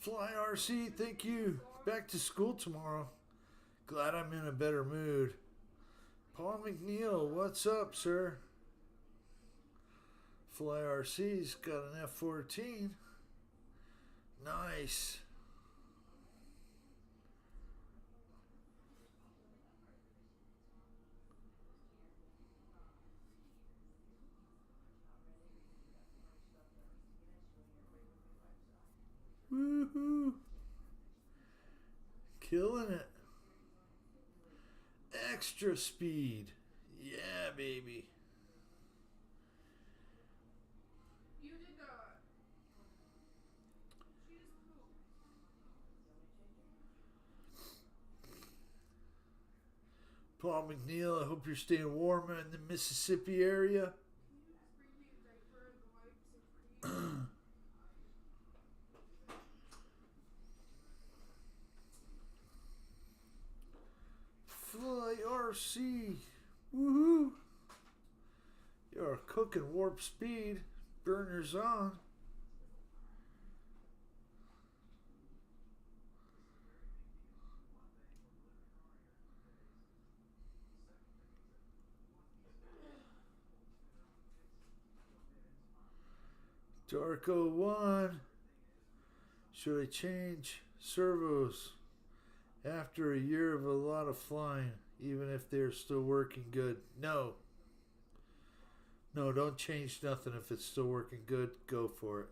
Fly RC, thank you. Back to school tomorrow. Glad I'm in a better mood. Paul McNeil, what's up, sir? Fly RC's got an F-14. Nice. Woohoo! Killing it. Extra speed. Yeah, baby. You did that. She just pooped. Paul McNeil, I hope you're staying warm in the Mississippi area. Can you just bring me a diaper and the wipes and cream? Fly RC. Woohoo. You're cooking warp speed. Burners on. Darko 1. Should I change servos after a year of a lot of flying, even if they're still working good? No. No, don't change nothing if it's still working good. Go for it.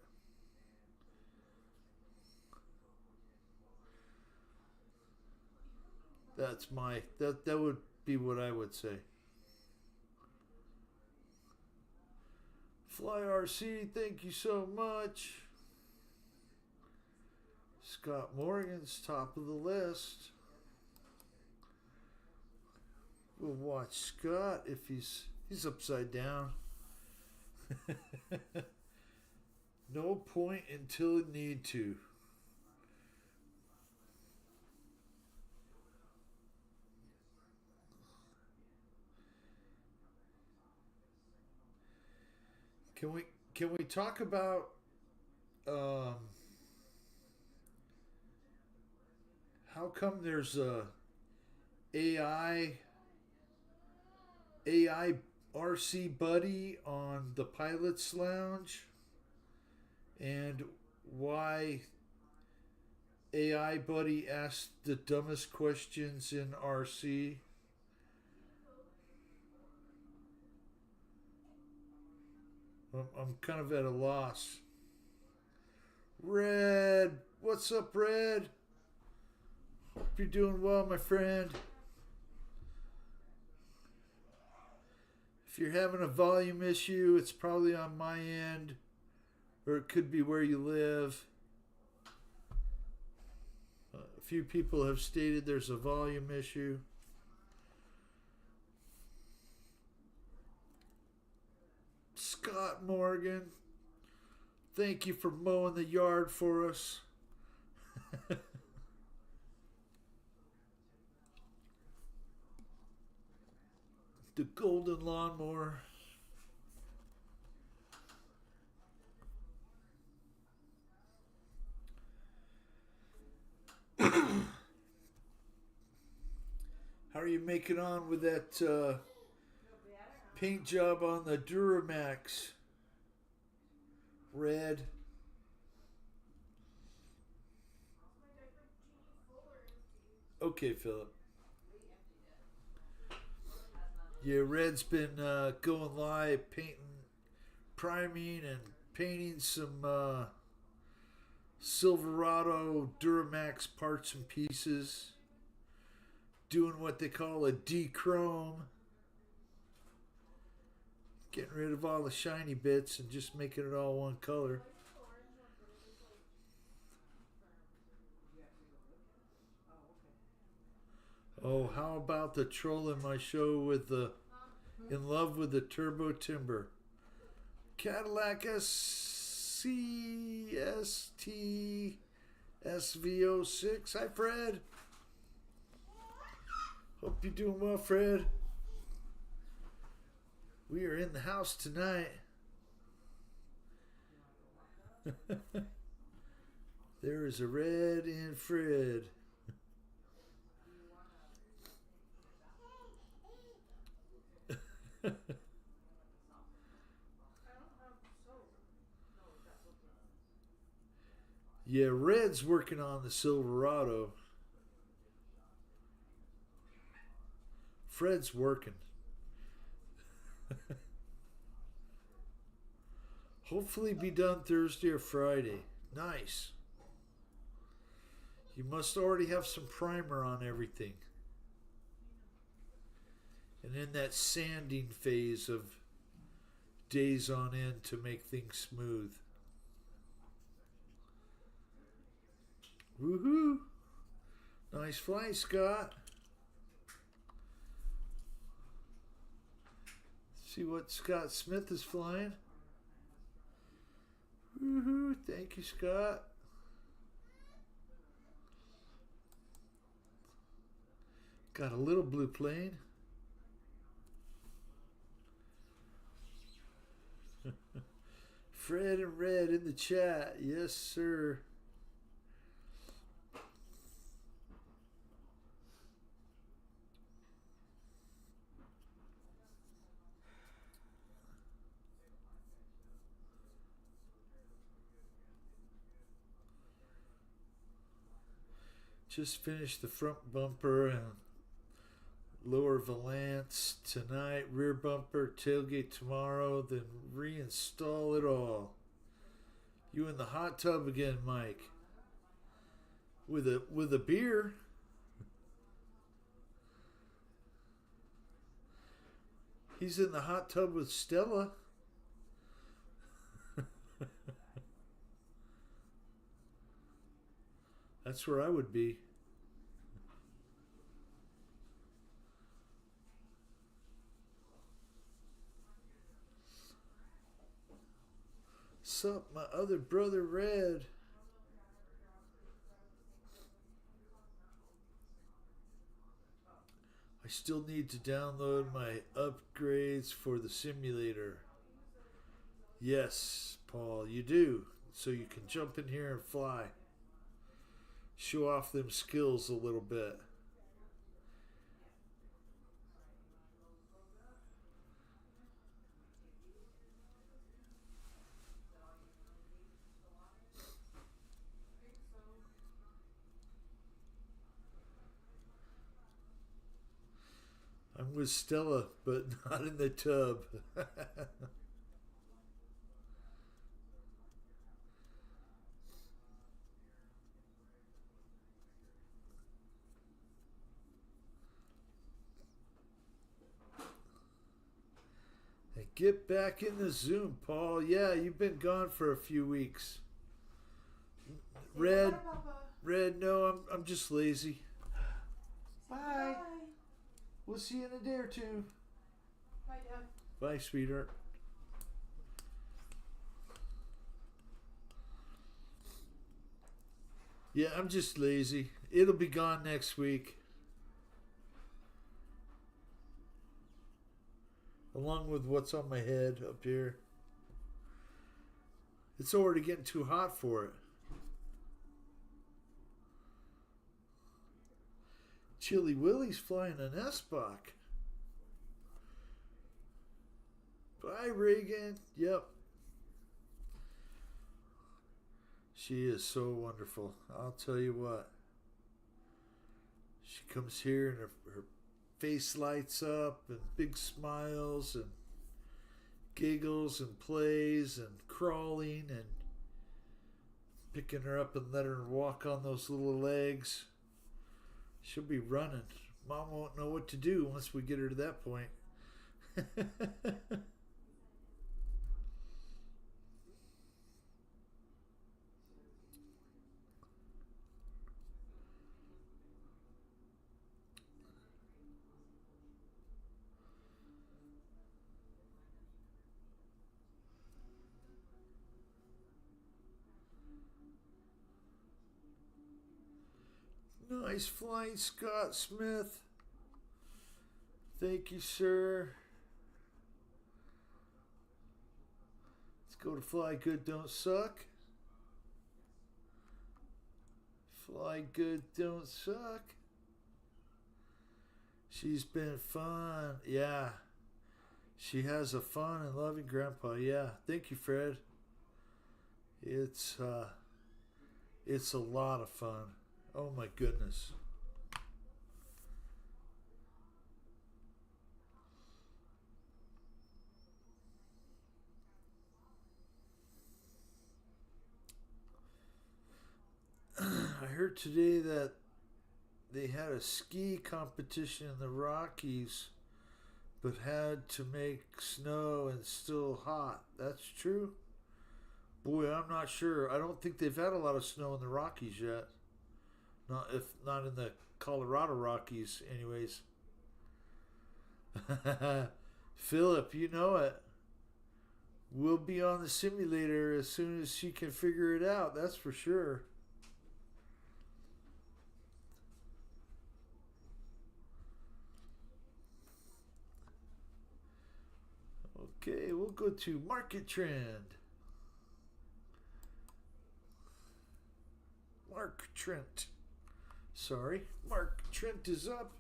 That's my that would be what I would say. Fly RC, thank you so much. Scott Morgan's top of the list. We'll watch Scott if he's upside down. No point until need to. Can we talk about how come there's a AI RC buddy on the Pilot's Lounge, and why AI buddy asked the dumbest questions in RC? I'm kind of at a loss. Red, what's up, Red? Hope you're doing well, my friend. If you're having a volume issue, it's probably on my end, or it could be where you live. A few people have stated there's a volume issue. Scott Morgan, thank you for mowing the yard for us. The golden lawnmower. are you making on with that No better, huh? paint job on the Duramax? Red. My diaper genie full or empty? Okay, Philip. We emptied it. Yeah, Red's been going live, painting, priming, and painting some Silverado Duramax parts and pieces. Doing what they call a dechrome. Getting rid of all the shiny bits and just making it all one color. Oh, okay. Oh, how about the troll in my show with the In Love with the Turbo Timber? Cadillac SCST SV06. Hi, Fred. Hope you're doing well, Fred. We are in the house tonight. There is a Red in Fred. I don't have soap. Yeah, Red's working on the Silverado. Fred's working. Hopefully be done Thursday or Friday. Nice. You must already have some primer on everything. And in that sanding phase of days on end to make things smooth. Woohoo! Nice flight, Scott. See what Scott Smith is flying. Woohoo! Thank you, Scott. Got a little blue plane. Fred and Red in the chat. Yes, sir. Just finished the front bumper and lower valance tonight, rear bumper, tailgate tomorrow, then reinstall it all. You in the hot tub again, Mike. With a beer. He's in the hot tub with Stella. That's where I would be. Sup, my other brother Red. I still need to download my upgrades for the simulator. Yes, Paul, you do. So you can jump in here and fly. Show off them skills a little bit. I'm with Stella, but not in the tub. And get back in the Zoom, Paul. Yeah, you've been gone for a few weeks. Red, Red, no, I'm just lazy. Bye. We'll see you in a day or two. Bye, Dad. Bye, sweetheart. Yeah, I'm just lazy. It'll be gone next week. Along with what's on my head up here. It's already getting too hot for it. Chili Willie's flying an S-Bach. Bye, Reagan. Yep. She is so wonderful. I'll tell you what. She comes here and her face lights up and big smiles and giggles and plays and crawling and picking her up and letting her walk on those little legs. She'll be running. Mom won't know what to do once we get her to that point. Nice flying, Scott Smith. Thank you, sir. Let's go to Fly Good, Don't Suck. Fly Good, Don't Suck. She's been fun. Yeah. She has a fun and loving grandpa. Yeah. Thank you, Fred. It's a lot of fun. Oh my goodness. I heard today that they had a ski competition in the Rockies, but had to make snow and still hot. That's true? Boy, I'm not sure. I don't think they've had a lot of snow in the Rockies yet. Not in the Colorado Rockies, anyways. Philip, you know it. We'll be on the simulator as soon as she can figure it out. That's for sure. Okay, we'll go to Market Trend. Mark Trent. Sorry, Mark Trent is up.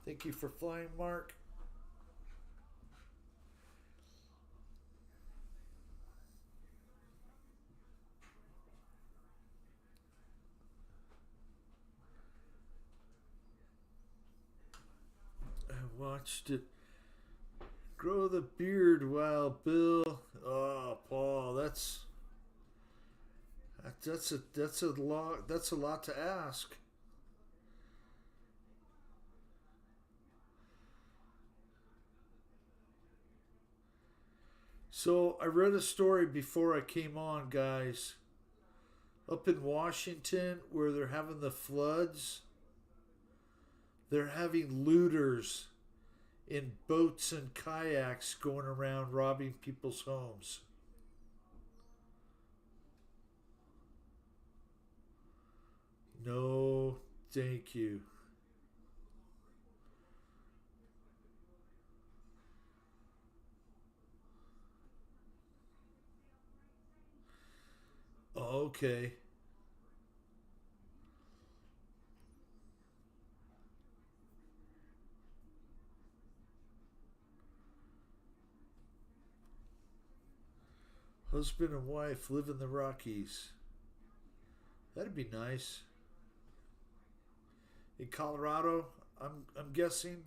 Thank you for flying, Mark. I watched it grow the beard while Bill. Oh, Paul, that's a lot to ask. So I read a story before I came on, guys. Up in Washington, where they're having the floods, they're having looters in boats and kayaks going around robbing people's homes. No, thank you. Okay. Husband and wife live in the Rockies. That'd be nice. In Colorado, I'm guessing.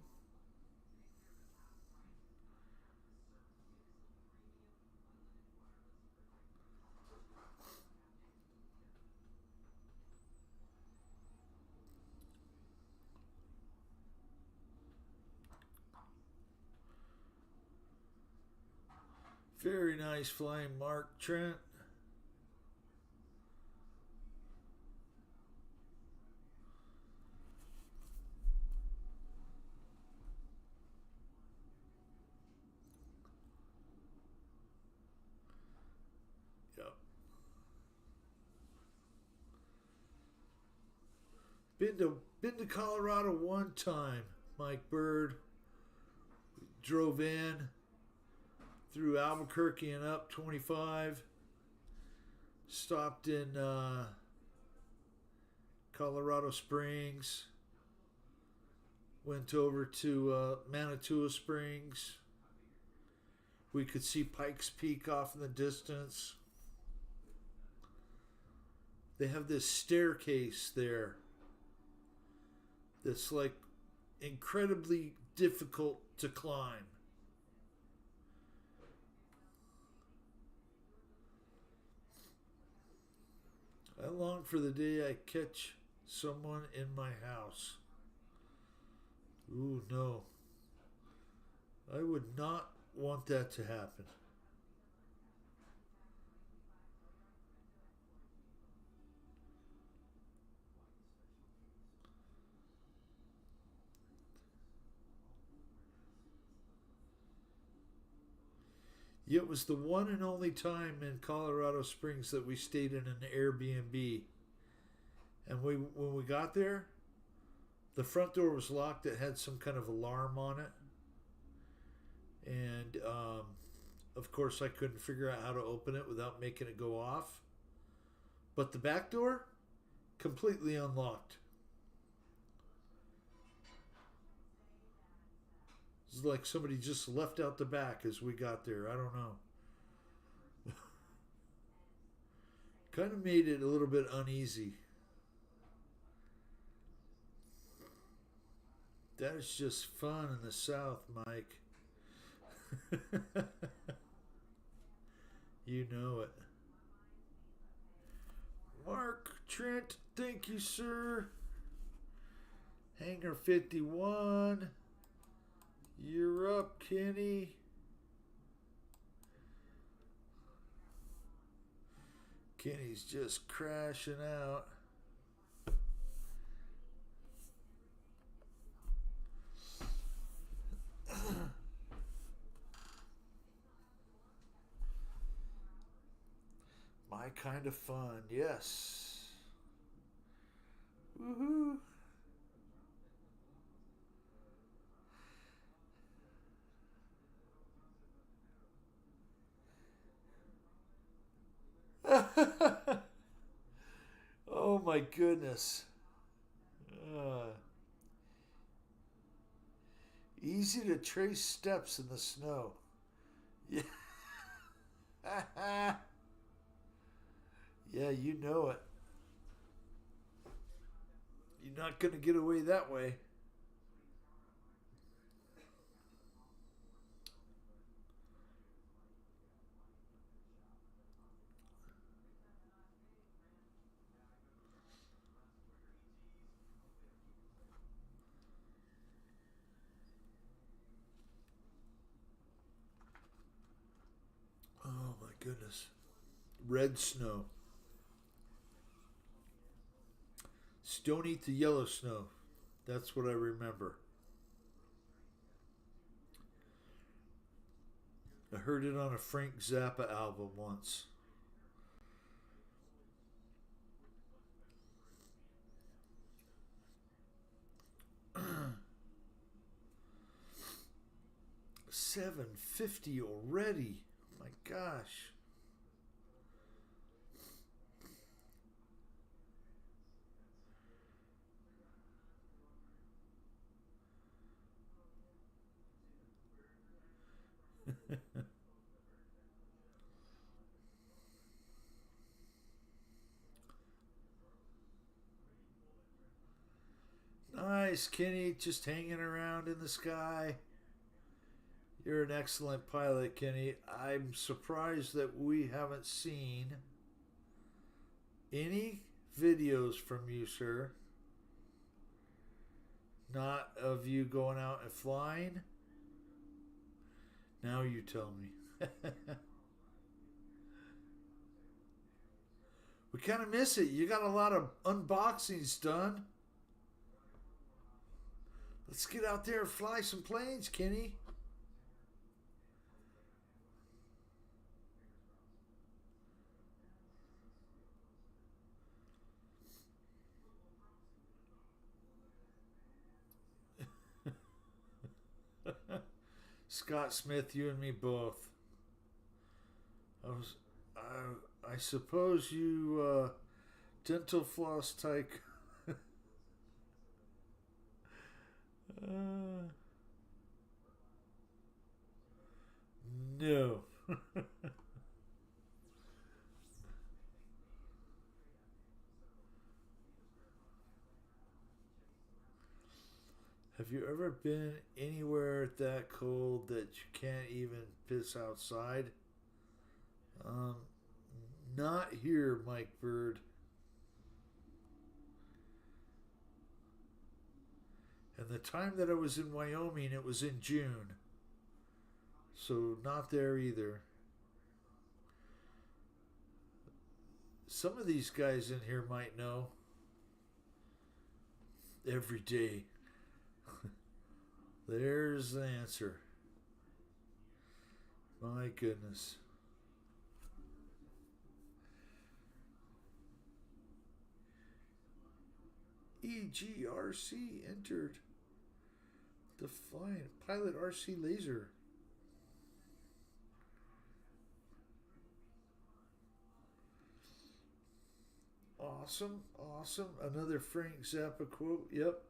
Very nice flying, Mark Trent. Yep. Been to Colorado one time, Mike Bird. Drove in through Albuquerque and up 25. Stopped in Colorado Springs. Went over to Manitou Springs. We could see Pikes Peak off in the distance. They have this staircase there that's like incredibly difficult to climb. I long for the day I catch someone in my house. Ooh, no. I would not want that to happen. It was the one and only time in Colorado Springs that we stayed in an Airbnb. And when we got there, the front door was locked. It had some kind of alarm on it. And, of course, I couldn't figure out how to open it without making it go off. But the back door, completely unlocked. It's like somebody just left out the back as we got there. I don't know. Kind of made it a little bit uneasy. That is just fun in the South, Mike. You know it. Mark Trent, thank you, sir. Hangar 51. You're up, Kenny. Kenny's just crashing out. My kind of fun, yes. Woohoo. Oh my goodness. Easy to trace steps in the snow. Yeah. Yeah, you know it. You're not going to get away that way. Oh my goodness. Red snow. Don't eat the yellow snow. That's what I remember. I heard it on a Frank Zappa album once. $7.50 already. My gosh. Nice, Kenny. Just hanging around in the sky. You're an excellent pilot, Kenny. I'm surprised that we haven't seen any videos from you, sir. Not of you going out and flying. Now you tell me. We kind of miss it. You got a lot of unboxings done. Let's get out there and fly some planes, Kenny. Scott Smith, you and me both. I suppose you dental floss tyke. No. Have you ever been anywhere that cold that you can't even piss outside? Um, Not here, Mike Bird. And the time that I was in Wyoming, it was in June. So, not there either. Some of these guys in here might know. Every day. There's the answer. My goodness. EGRC entered. Defiant Pilot RC Laser. Awesome, awesome. Another Frank Zappa quote. Yep.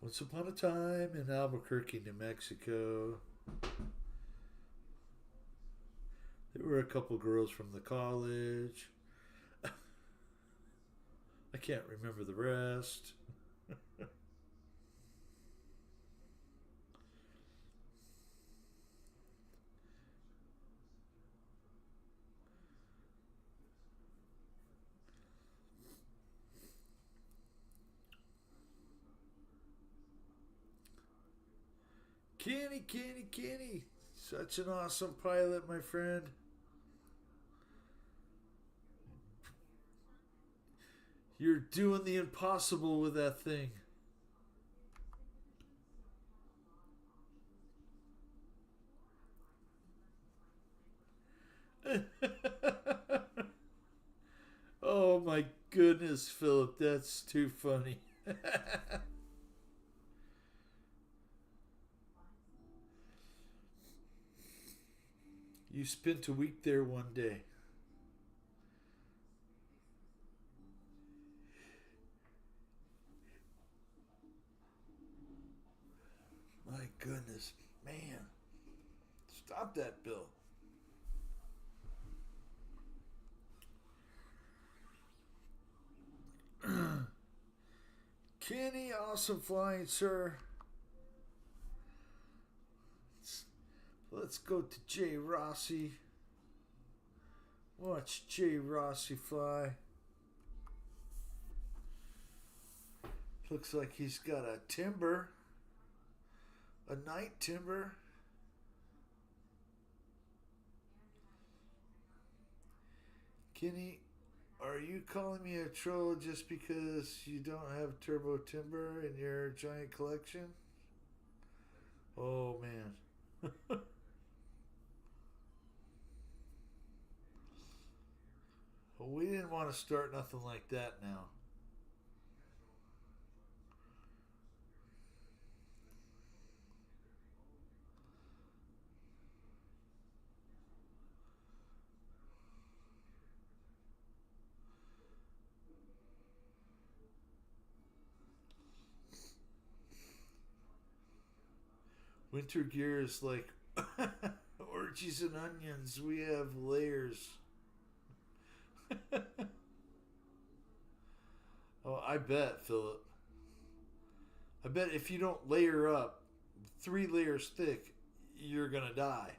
Once upon a time in Albuquerque, New Mexico, there were a couple girls from the college. I can't remember the rest. Kenny. Such an awesome pilot, my friend. You're doing the impossible with that thing. Oh my goodness, Philip, that's too funny. You spent a week there one day. My goodness, man. Stop that, Bill. Kenny, awesome flying, sir. Let's go to Jay Rossi. Watch Jay Rossi fly. Looks like he's got a timber. A night timber. Kenny, are you calling me a troll just because you don't have turbo timber in your giant collection? Oh man. Well, we didn't want to start nothing like that now. Winter gear is like orgies and onions. We have layers. Oh, I bet, Philip. I bet if you don't layer up 3 layers thick, you're gonna die.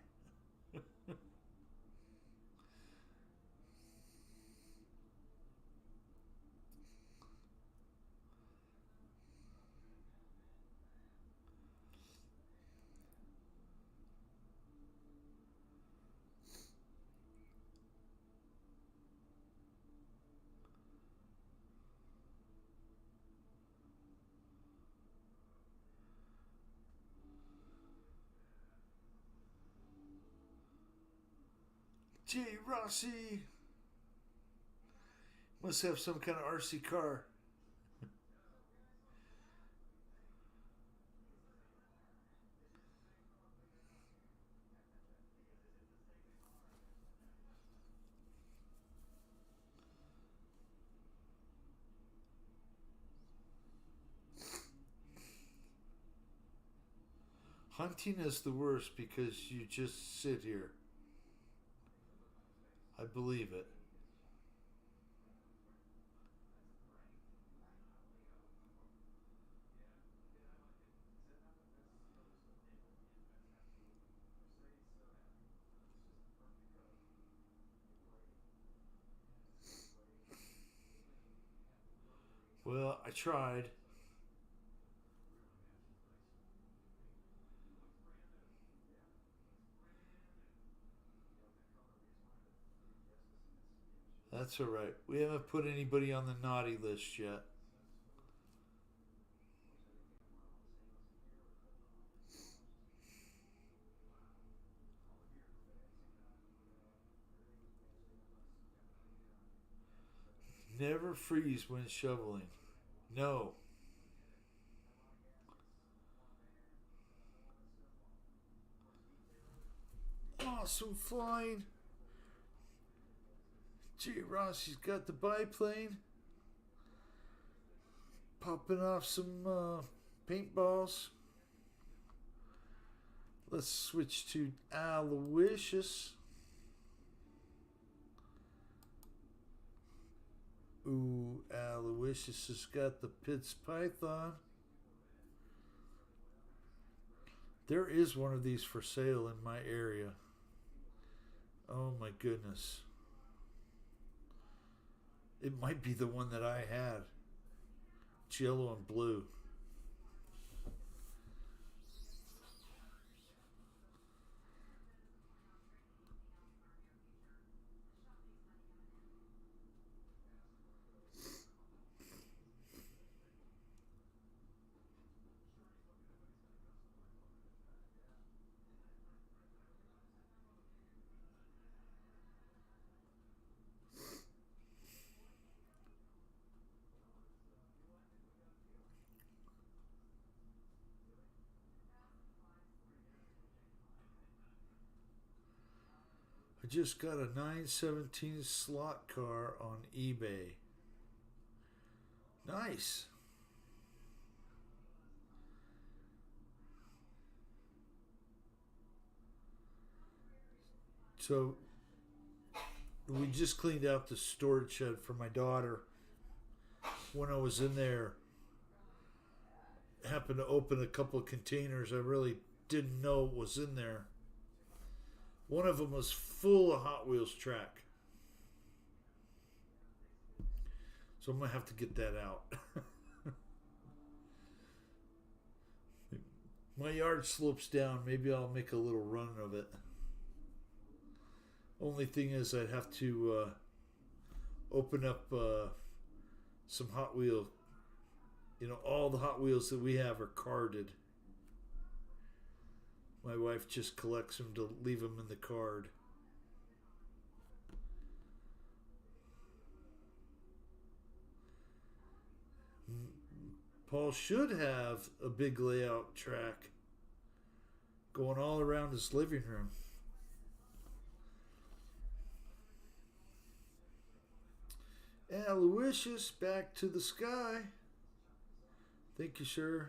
Jay Rossi must have some kind of RC car. Hunting is the worst because you just sit here. I believe it. Well, I tried. That's alright. We haven't put anybody on the naughty list yet. Never freeze when shoveling. No. Awesome flying. Gee, Rossi's got the biplane. Popping off some paintballs. Let's switch to Aloysius. Ooh, Aloysius has got the Pitts Python. There is one of these for sale in my area. Oh my goodness. It might be the one that I had. It's yellow and blue. I just got a 917 slot car on eBay. Nice. So we just cleaned out the storage shed for my daughter. When I was in there, I happened to open a couple of containers. I really didn't know what was in there. One of them was full of Hot Wheels track. So I'm going to have to get that out. My yard slopes down. Maybe I'll make a little run of it. Only thing is I'd have to open up some Hot Wheel. You know, all the Hot Wheels that we have are carded. My wife just collects them to leave them in the card. Paul should have a big layout track going all around his living room. Aloysius, back to the sky. Thank you, sir.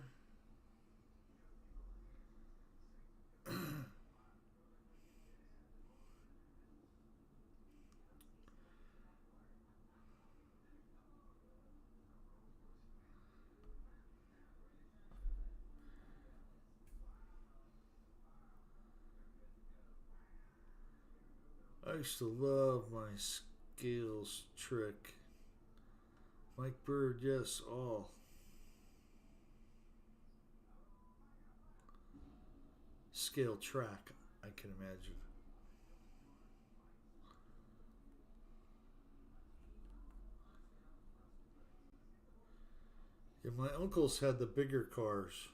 I used to love my scales trick. Mike Bird, yes, all. Scale track, I can imagine. Yeah, my uncles had the bigger cars.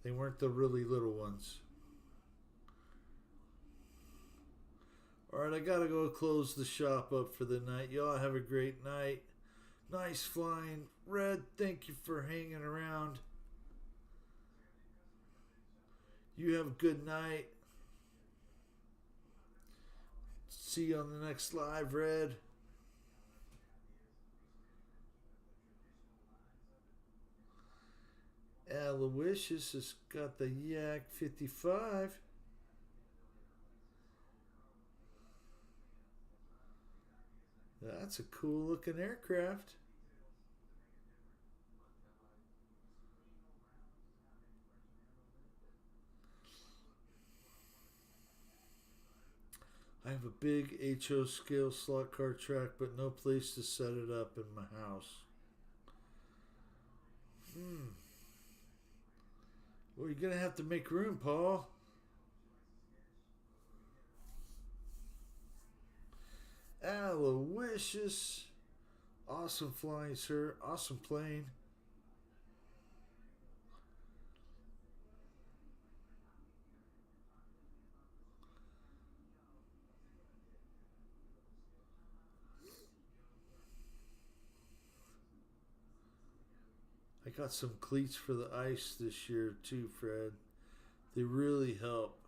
They weren't the really little ones. Alright, I gotta go close the shop up for the night. Y'all have a great night. Nice flying. Red, thank you for hanging around. You have a good night. See you on the next live, Red. Aloysius has got the Yak 55. That's a cool looking aircraft. I have a big HO scale slot car track, but no place to set it up in my house. Well, you're gonna have to make room, Paul. Aloysius. Awesome flying, sir. Awesome plane. I got some cleats for the ice this year too, Fred. They really help.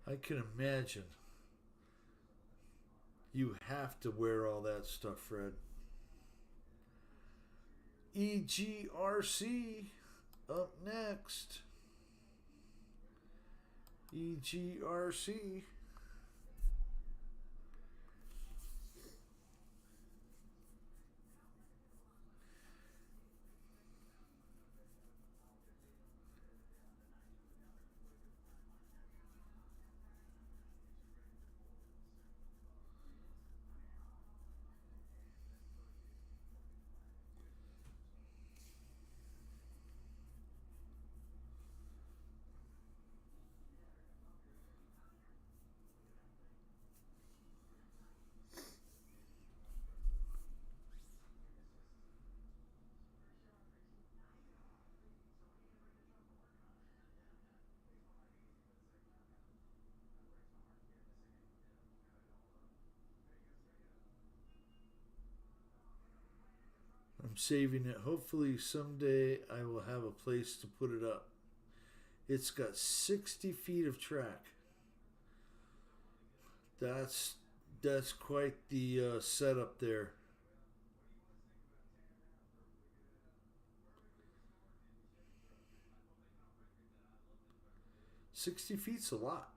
I can imagine. You have to wear all that stuff, Fred. EGRC up next. EGRC. I'm saving it. Hopefully someday I will have a place to put it up. It's got 60 feet of track. That's quite the setup there. $60 feet's a lot.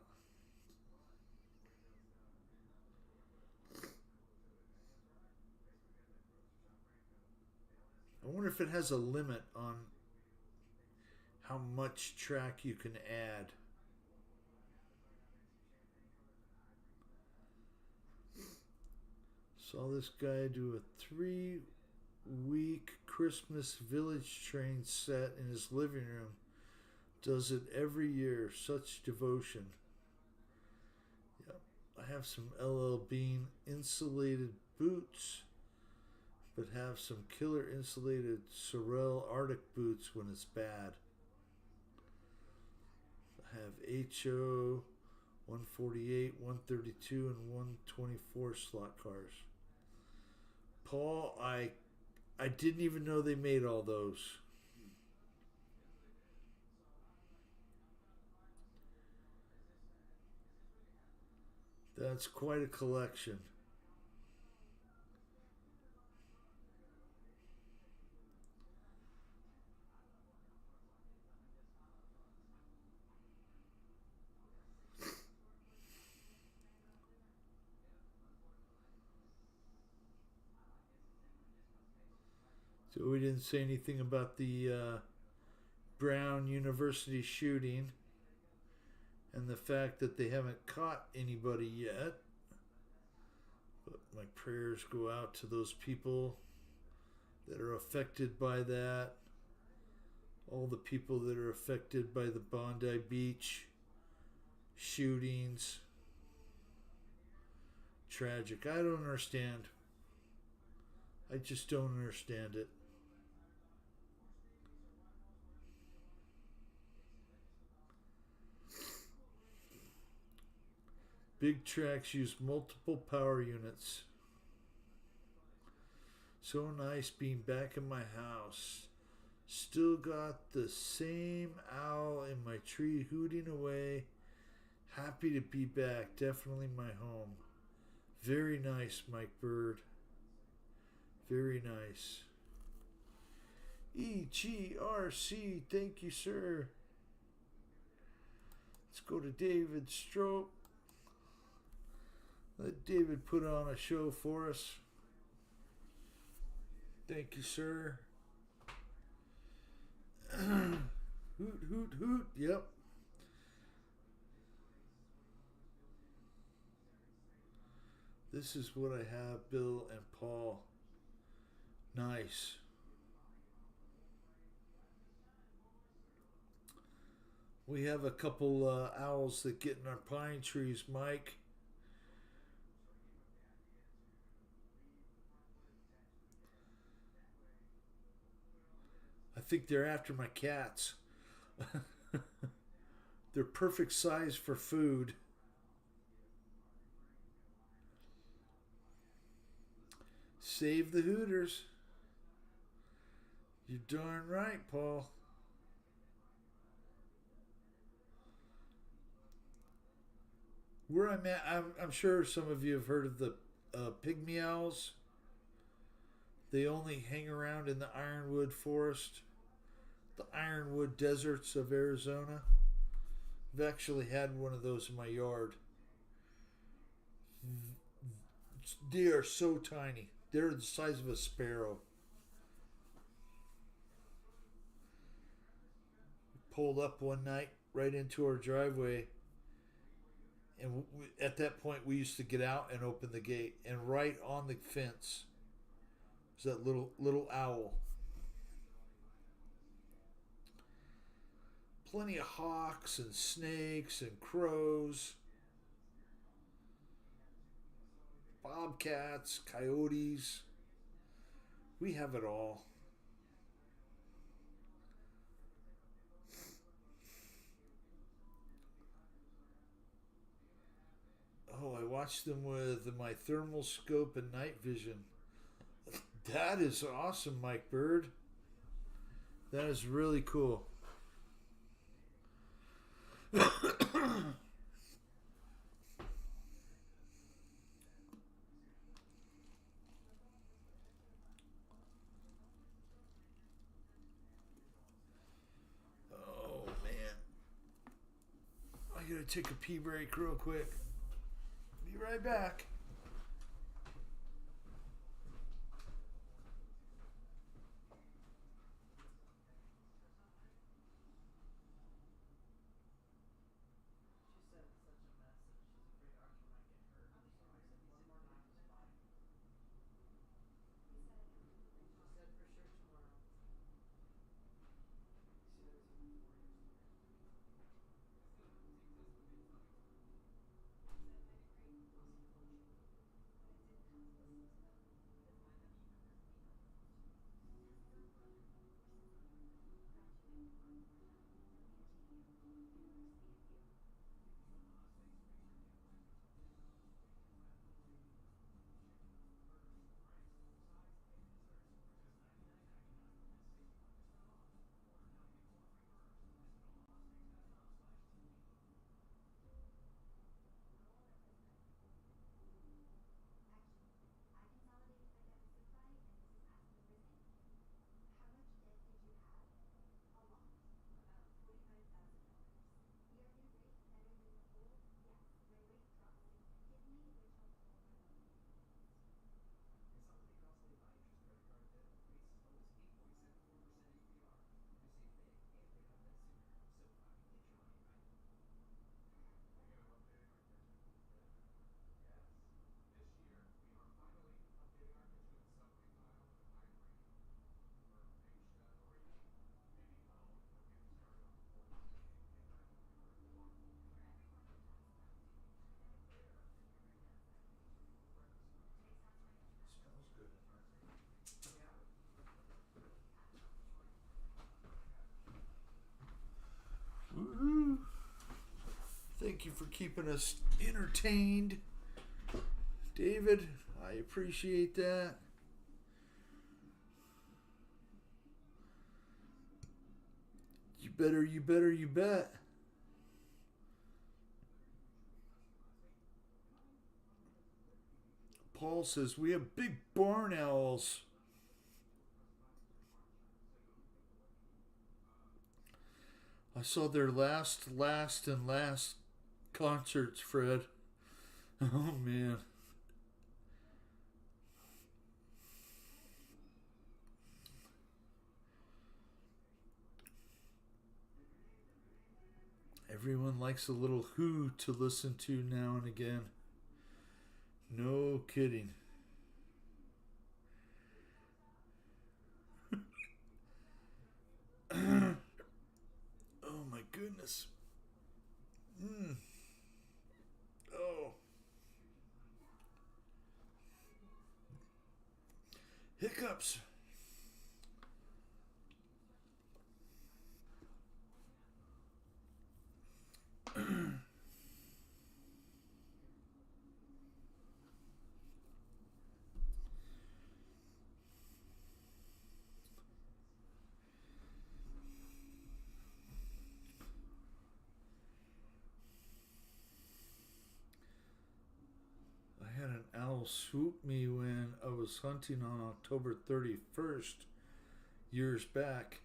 I wonder if it has a limit on how much track you can add. Saw this guy do a 3-week Christmas village train set in his living room. Does it every year. Such devotion. Yep. I have some LL Bean insulated boots, but have some killer insulated Sorel Arctic boots when it's bad. I have HO 148, 132, and 124 slot cars. Paul, I didn't even know they made all those. That's quite a collection. So we didn't say anything about the Brown University shooting and the fact that they haven't caught anybody yet. But my prayers go out to those people that are affected by that. All the people that are affected by the Bondi Beach shootings. Tragic. I don't understand. I just don't understand it. Big tracks use multiple power units. So nice being back in my house. Still got the same owl in my tree hooting away. Happy to be back. Definitely my home. Very nice, Mike Bird. Very nice. EGRC, thank you, sir. Let's go to David Strope. Let David put on a show for us. Thank you, sir. Hoot, hoot, hoot. Yep. This is what I have, Bill and Paul. Nice. We have a couple owls that get in our pine trees, Mike. I think they're after my cats. They're perfect size for food. Save the Hooters. You're darn right, Paul. Where I'm at, I'm sure some of you have heard of the pygmy owls. They only hang around in the ironwood forest, the ironwood deserts of Arizona. I've actually had one of those in my yard. They are so tiny. They're the size of a sparrow. Pulled up one night right into our driveway, and at that point we used to get out and open the gate, and right on the fence was that little owl. Plenty of hawks and snakes and crows, bobcats, coyotes. We have it all. Oh, I watched them with my thermal scope and night vision. That is awesome, Mike Bird. That is really cool. Oh, man. I gotta take a pee break real quick. Be right back. Woohoo! Thank you for keeping us entertained, David. I appreciate that. You better, you bet. Paul says, we have big barn owls. I saw their last concerts, Fred. Oh, man. Everyone likes a little Who to listen to now and again. No kidding. Oh my goodness. Oh. Hiccups. An owl swooped me when I was hunting on October 31st, years back.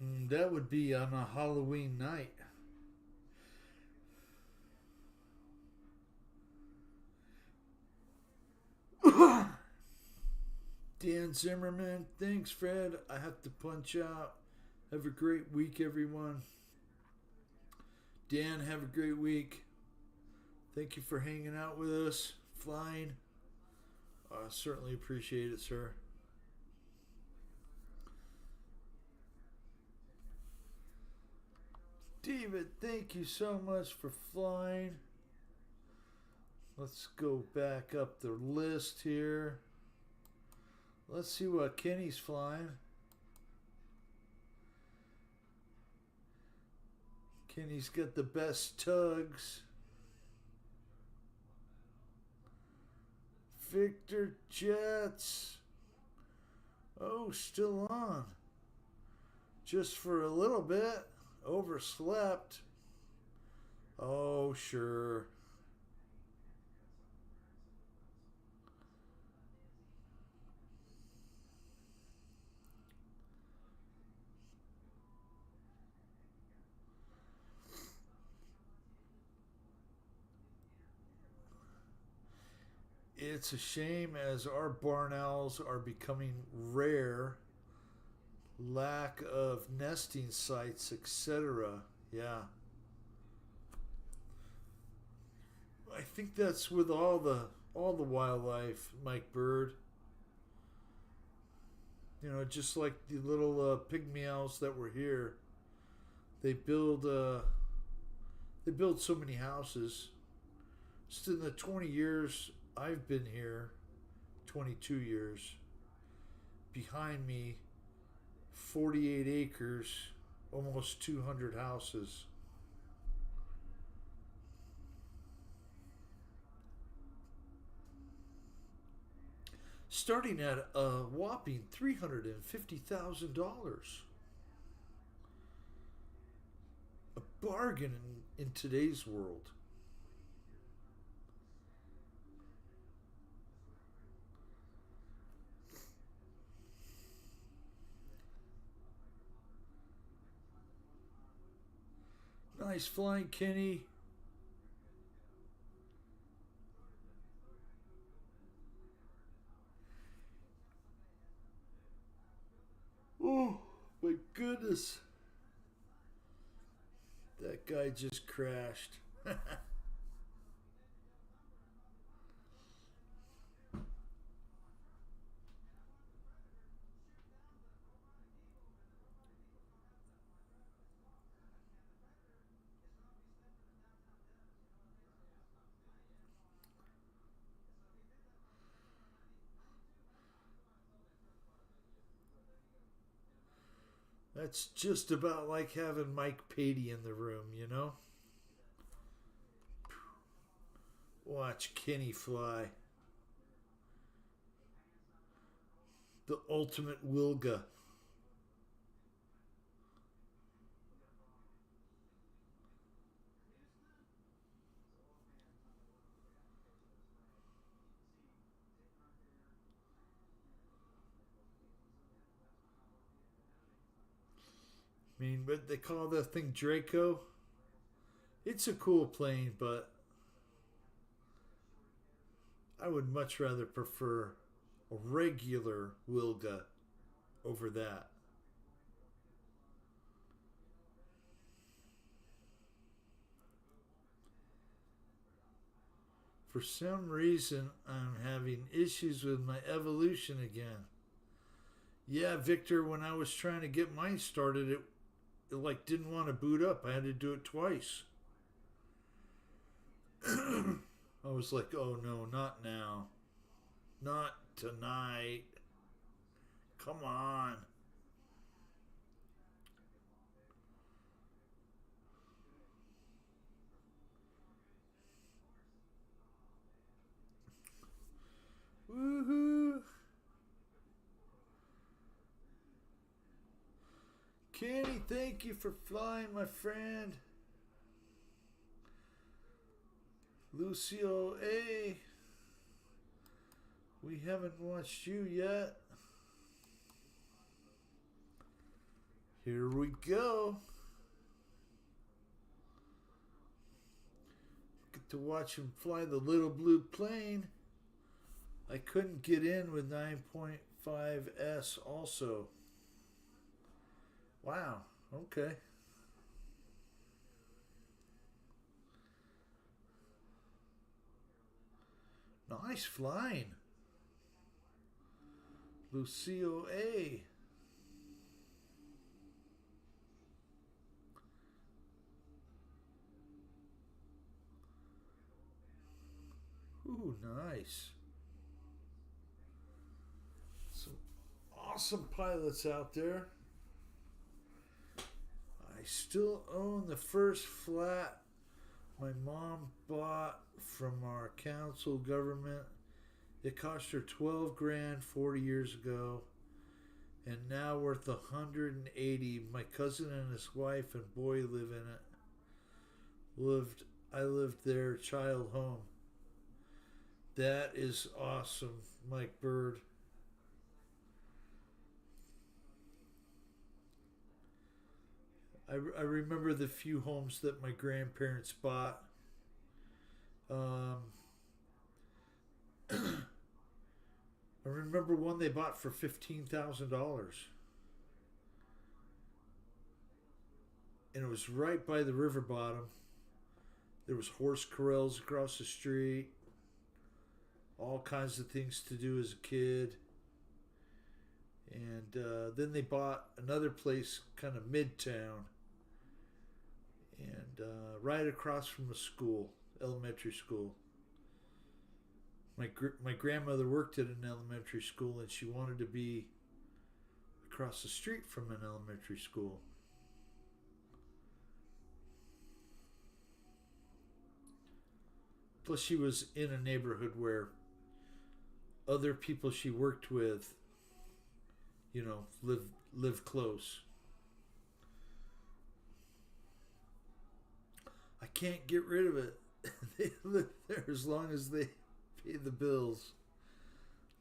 That would be on a Halloween night. Dan Zimmerman, thanks, Fred. I have to punch out. Have a great week, everyone. Dan, have a great week. Thank you for hanging out with us, flying. Certainly appreciate it, sir. David, thank you so much for flying. Let's go back up the list here. Let's see what Kenny's flying. Kenny's got the best tugs. Victor Jets. Oh, still on. Just for a little bit. Overslept. Oh, sure. It's a shame as our barn owls are becoming rare. Lack of nesting sites, etc. Yeah. I think that's with all the wildlife, Mike Bird. You know, just like the little pygmy owls that were here. They build so many houses. Just in the 20 years I've been here, 22 years, behind me, 48 acres, almost 200 houses. Starting at a whopping $350,000. A bargain in today's world. Nice flying, Kenny. Oh, my goodness. That guy just crashed. That's just about like having Mike Patey in the room, you know? Watch Kenny fly. The ultimate Wilga. I mean, but they call that thing Draco. It's a cool plane, but I would much rather prefer a regular Wilga over that. For some reason, I'm having issues with my Evolution again. Yeah, Victor, when I was trying to get mine started, it like didn't want to boot up. I had to do it twice. I was like, oh no, not now. Not tonight. Come on. Woohoo! Kenny, thank you for flying, my friend. Lucio A. We haven't watched you yet. Here we go. Get to watch him fly the little blue plane. I couldn't get in with 9.5S also. Wow, okay. Nice flying. Lucio A. Ooh, nice. Some awesome pilots out there. I still own the first flat my mom bought from our council government. It cost her 12 grand 40 years ago, and now worth 180. My cousin and his wife and boy live in it. I lived their child home. That is awesome, Mike Bird. I remember the few homes that my grandparents bought. I remember one they bought for $15,000. And it was right by the river bottom. There was horse corrals across the street. All kinds of things to do as a kid. And then they bought another place kind of midtown. And right across from a school, elementary school. My grandmother worked at an elementary school, and she wanted to be across the street from an elementary school. Plus, she was in a neighborhood where other people she worked with, you know, live close. I can't get rid of it. They live there as long as they pay the bills.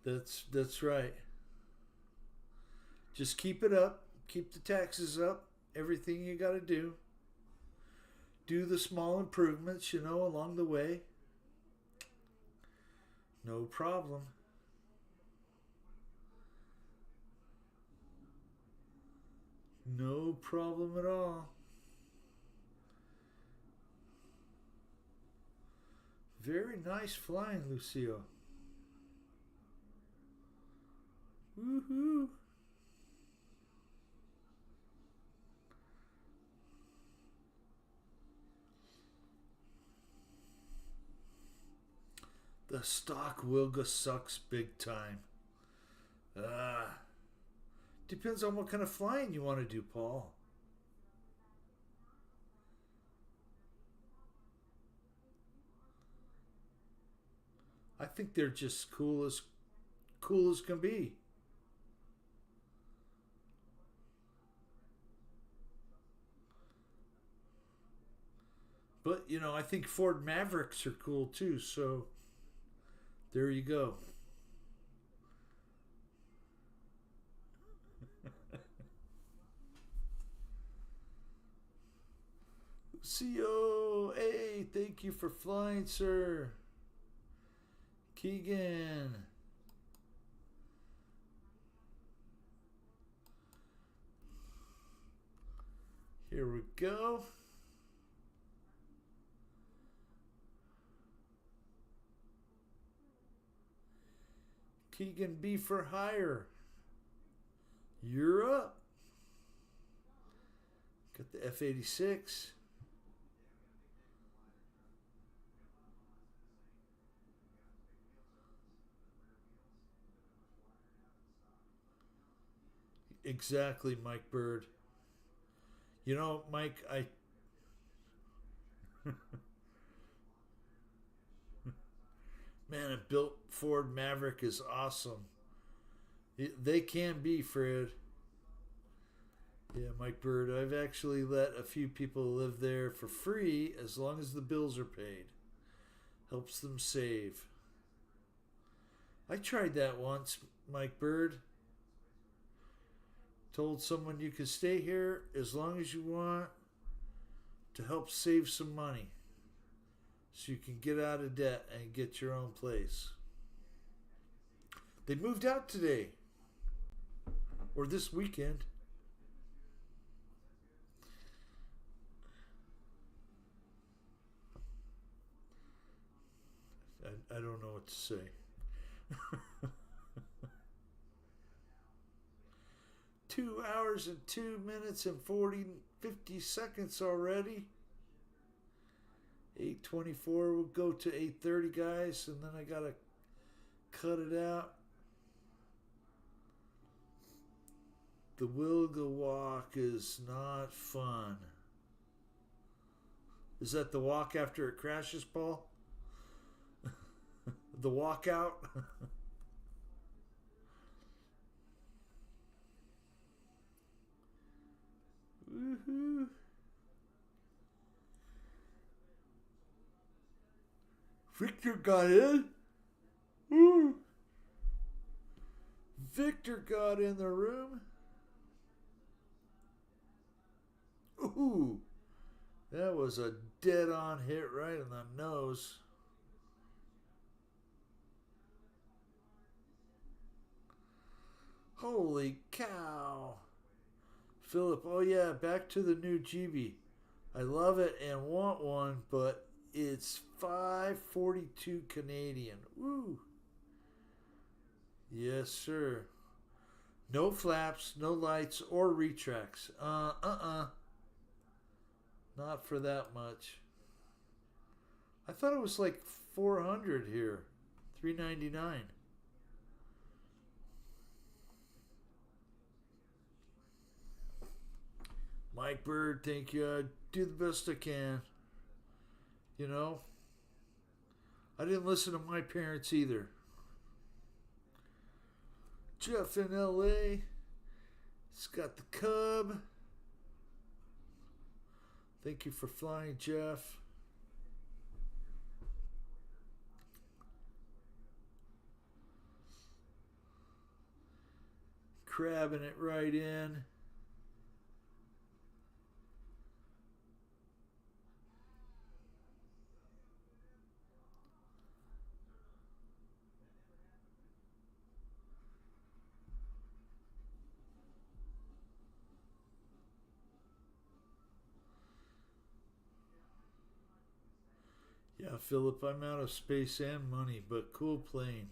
That's right. Just keep it up. Keep the taxes up. Everything you got to do. Do the small improvements, you know, along the way. No problem. No problem at all. Very nice flying, Lucio. Woohoo! The stock Wilga sucks big time. Depends on what kind of flying you want to do, Paul. I think they're just cool as can be. But, you know, I think Ford Mavericks are cool too, so there you go. COA, thank you for flying, sir. Keegan. Here we go. Keegan B for hire. You're up. Got the F-86. Exactly, Mike Bird. You know, Mike, man, a built Ford Maverick is awesome. They can be, Fred. Yeah, Mike Bird, I've actually let a few people live there for free as long as the bills are paid. Helps them save. I tried that once, Mike Bird. Told someone you could stay here as long as you want to help save some money so you can get out of debt and get your own place. They moved out today or this weekend. I don't know what to say. 2 hours and 2 minutes and 50 seconds already. 8:24 will go to 8:30, guys, and then I gotta cut it out. The Wilga walk is not fun. Is that the walk after it crashes, Paul? The walkout? Woohoo! Victor got in. Woo! Victor got in the room. Ooh! That was a dead-on hit right in the nose. Holy cow! Philip, oh yeah, back to the new GB. I love it and want one, but it's $542 Canadian. Woo! Yes, sir. No flaps, no lights, or retracts. Not for that much. I thought it was like $400 here. $399. Mike Bird, thank you. I do the best I can. You know, I didn't listen to my parents either. Jeff in LA. It's got the Cub. Thank you for flying, Jeff. Crabbing it right in. Yeah, Philip, I'm out of space and money, but cool plane.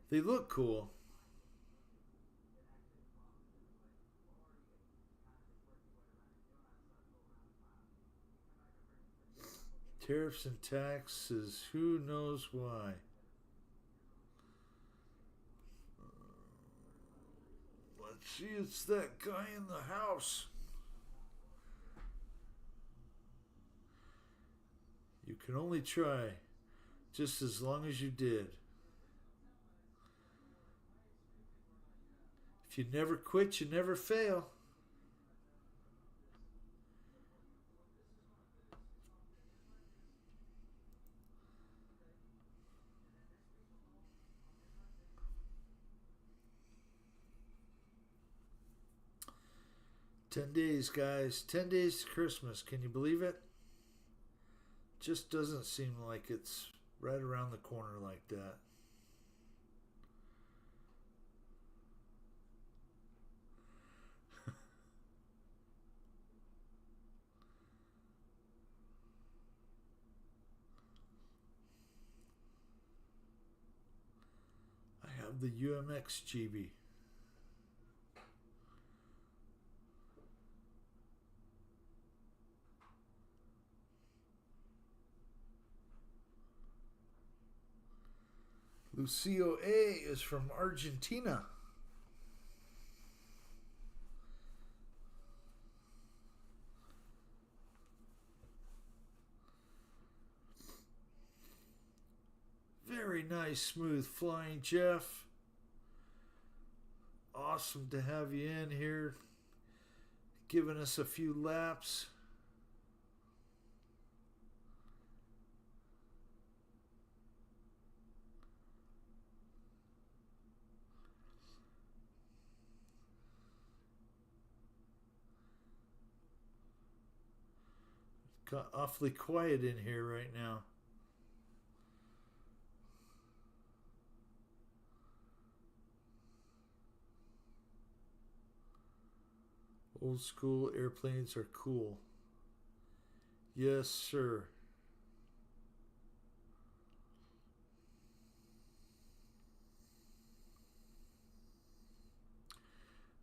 They look cool. Tariffs and taxes, who knows why? Let's see, it's that guy in the house. You can only try, just as long as you did. If you never quit, you never fail. 10 days, guys. 10 days to Christmas. Can you believe it? Just doesn't seem like it's right around the corner like that. I have the UMX GB. Lucio A is from Argentina. Very nice, smooth flying, Jeff. Awesome to have you in here, giving us a few laps. Got awfully quiet in here right now. Old school airplanes are cool. Yes, sir.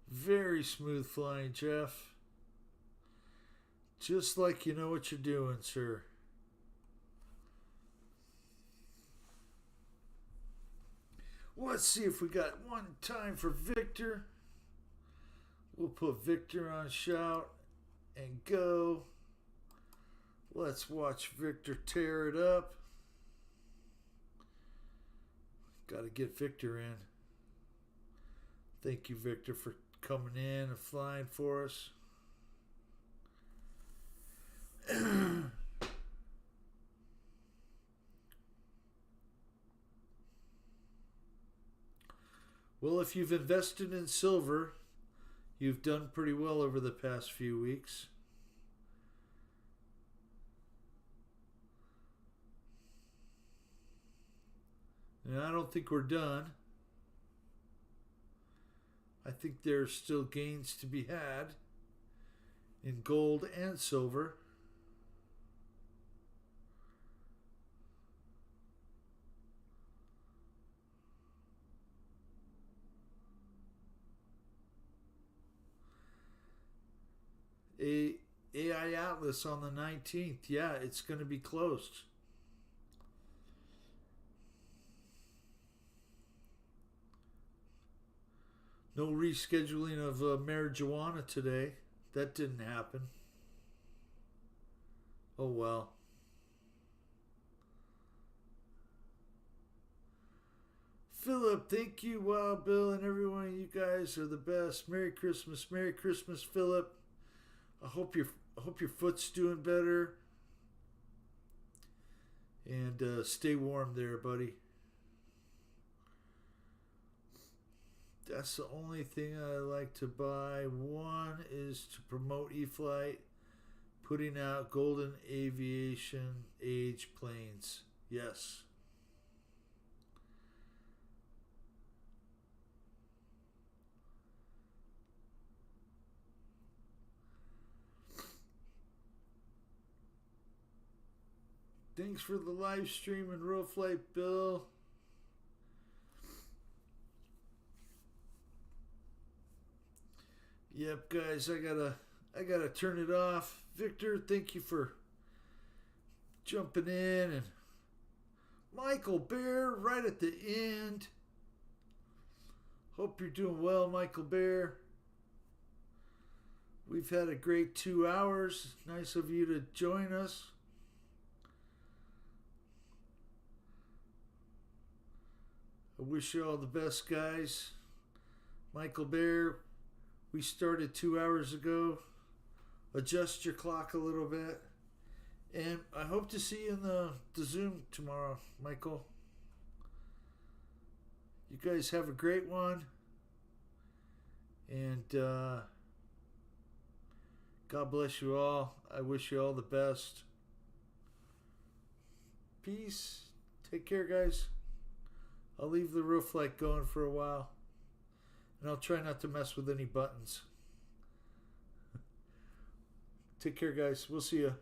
Very smooth flying, Jeff. Just like you know what you're doing, sir. Let's see if we got one time for Victor. We'll put Victor on shout and go. Let's watch Victor tear it up. Got to get Victor in. Thank you, Victor, for coming in and flying for us. Well, if you've invested in silver, you've done pretty well over the past few weeks. And I don't think we're done. I think there's still gains to be had in gold and silver. AI Atlas on the 19th. Yeah, it's going to be closed. No rescheduling of marijuana today. That didn't happen. Oh well. Philip, thank you, Wild Bill, and everyone. You guys are the best. Merry Christmas, Philip. I hope your foot's doing better. And stay warm there, buddy. That's the only thing I like to buy. One is to promote E-Flight, putting out Golden Aviation Age planes. Yes. Thanks for the live stream and Real Flight, Bill. Yep, guys, I gotta turn it off. Victor, thank you for jumping in, and Michael Bear right at the end. Hope you're doing well, Michael Bear. We've had a great 2 hours. Nice of you to join us. I wish you all the best, guys. Michael Bear, we started 2 hours ago. Adjust your clock a little bit. And I hope to see you in the Zoom tomorrow, Michael. You guys have a great one. And God bless you all. I wish you all the best. Peace. Take care, guys. I'll leave the roof light going for a while. And I'll try not to mess with any buttons. Take care, guys. We'll see you.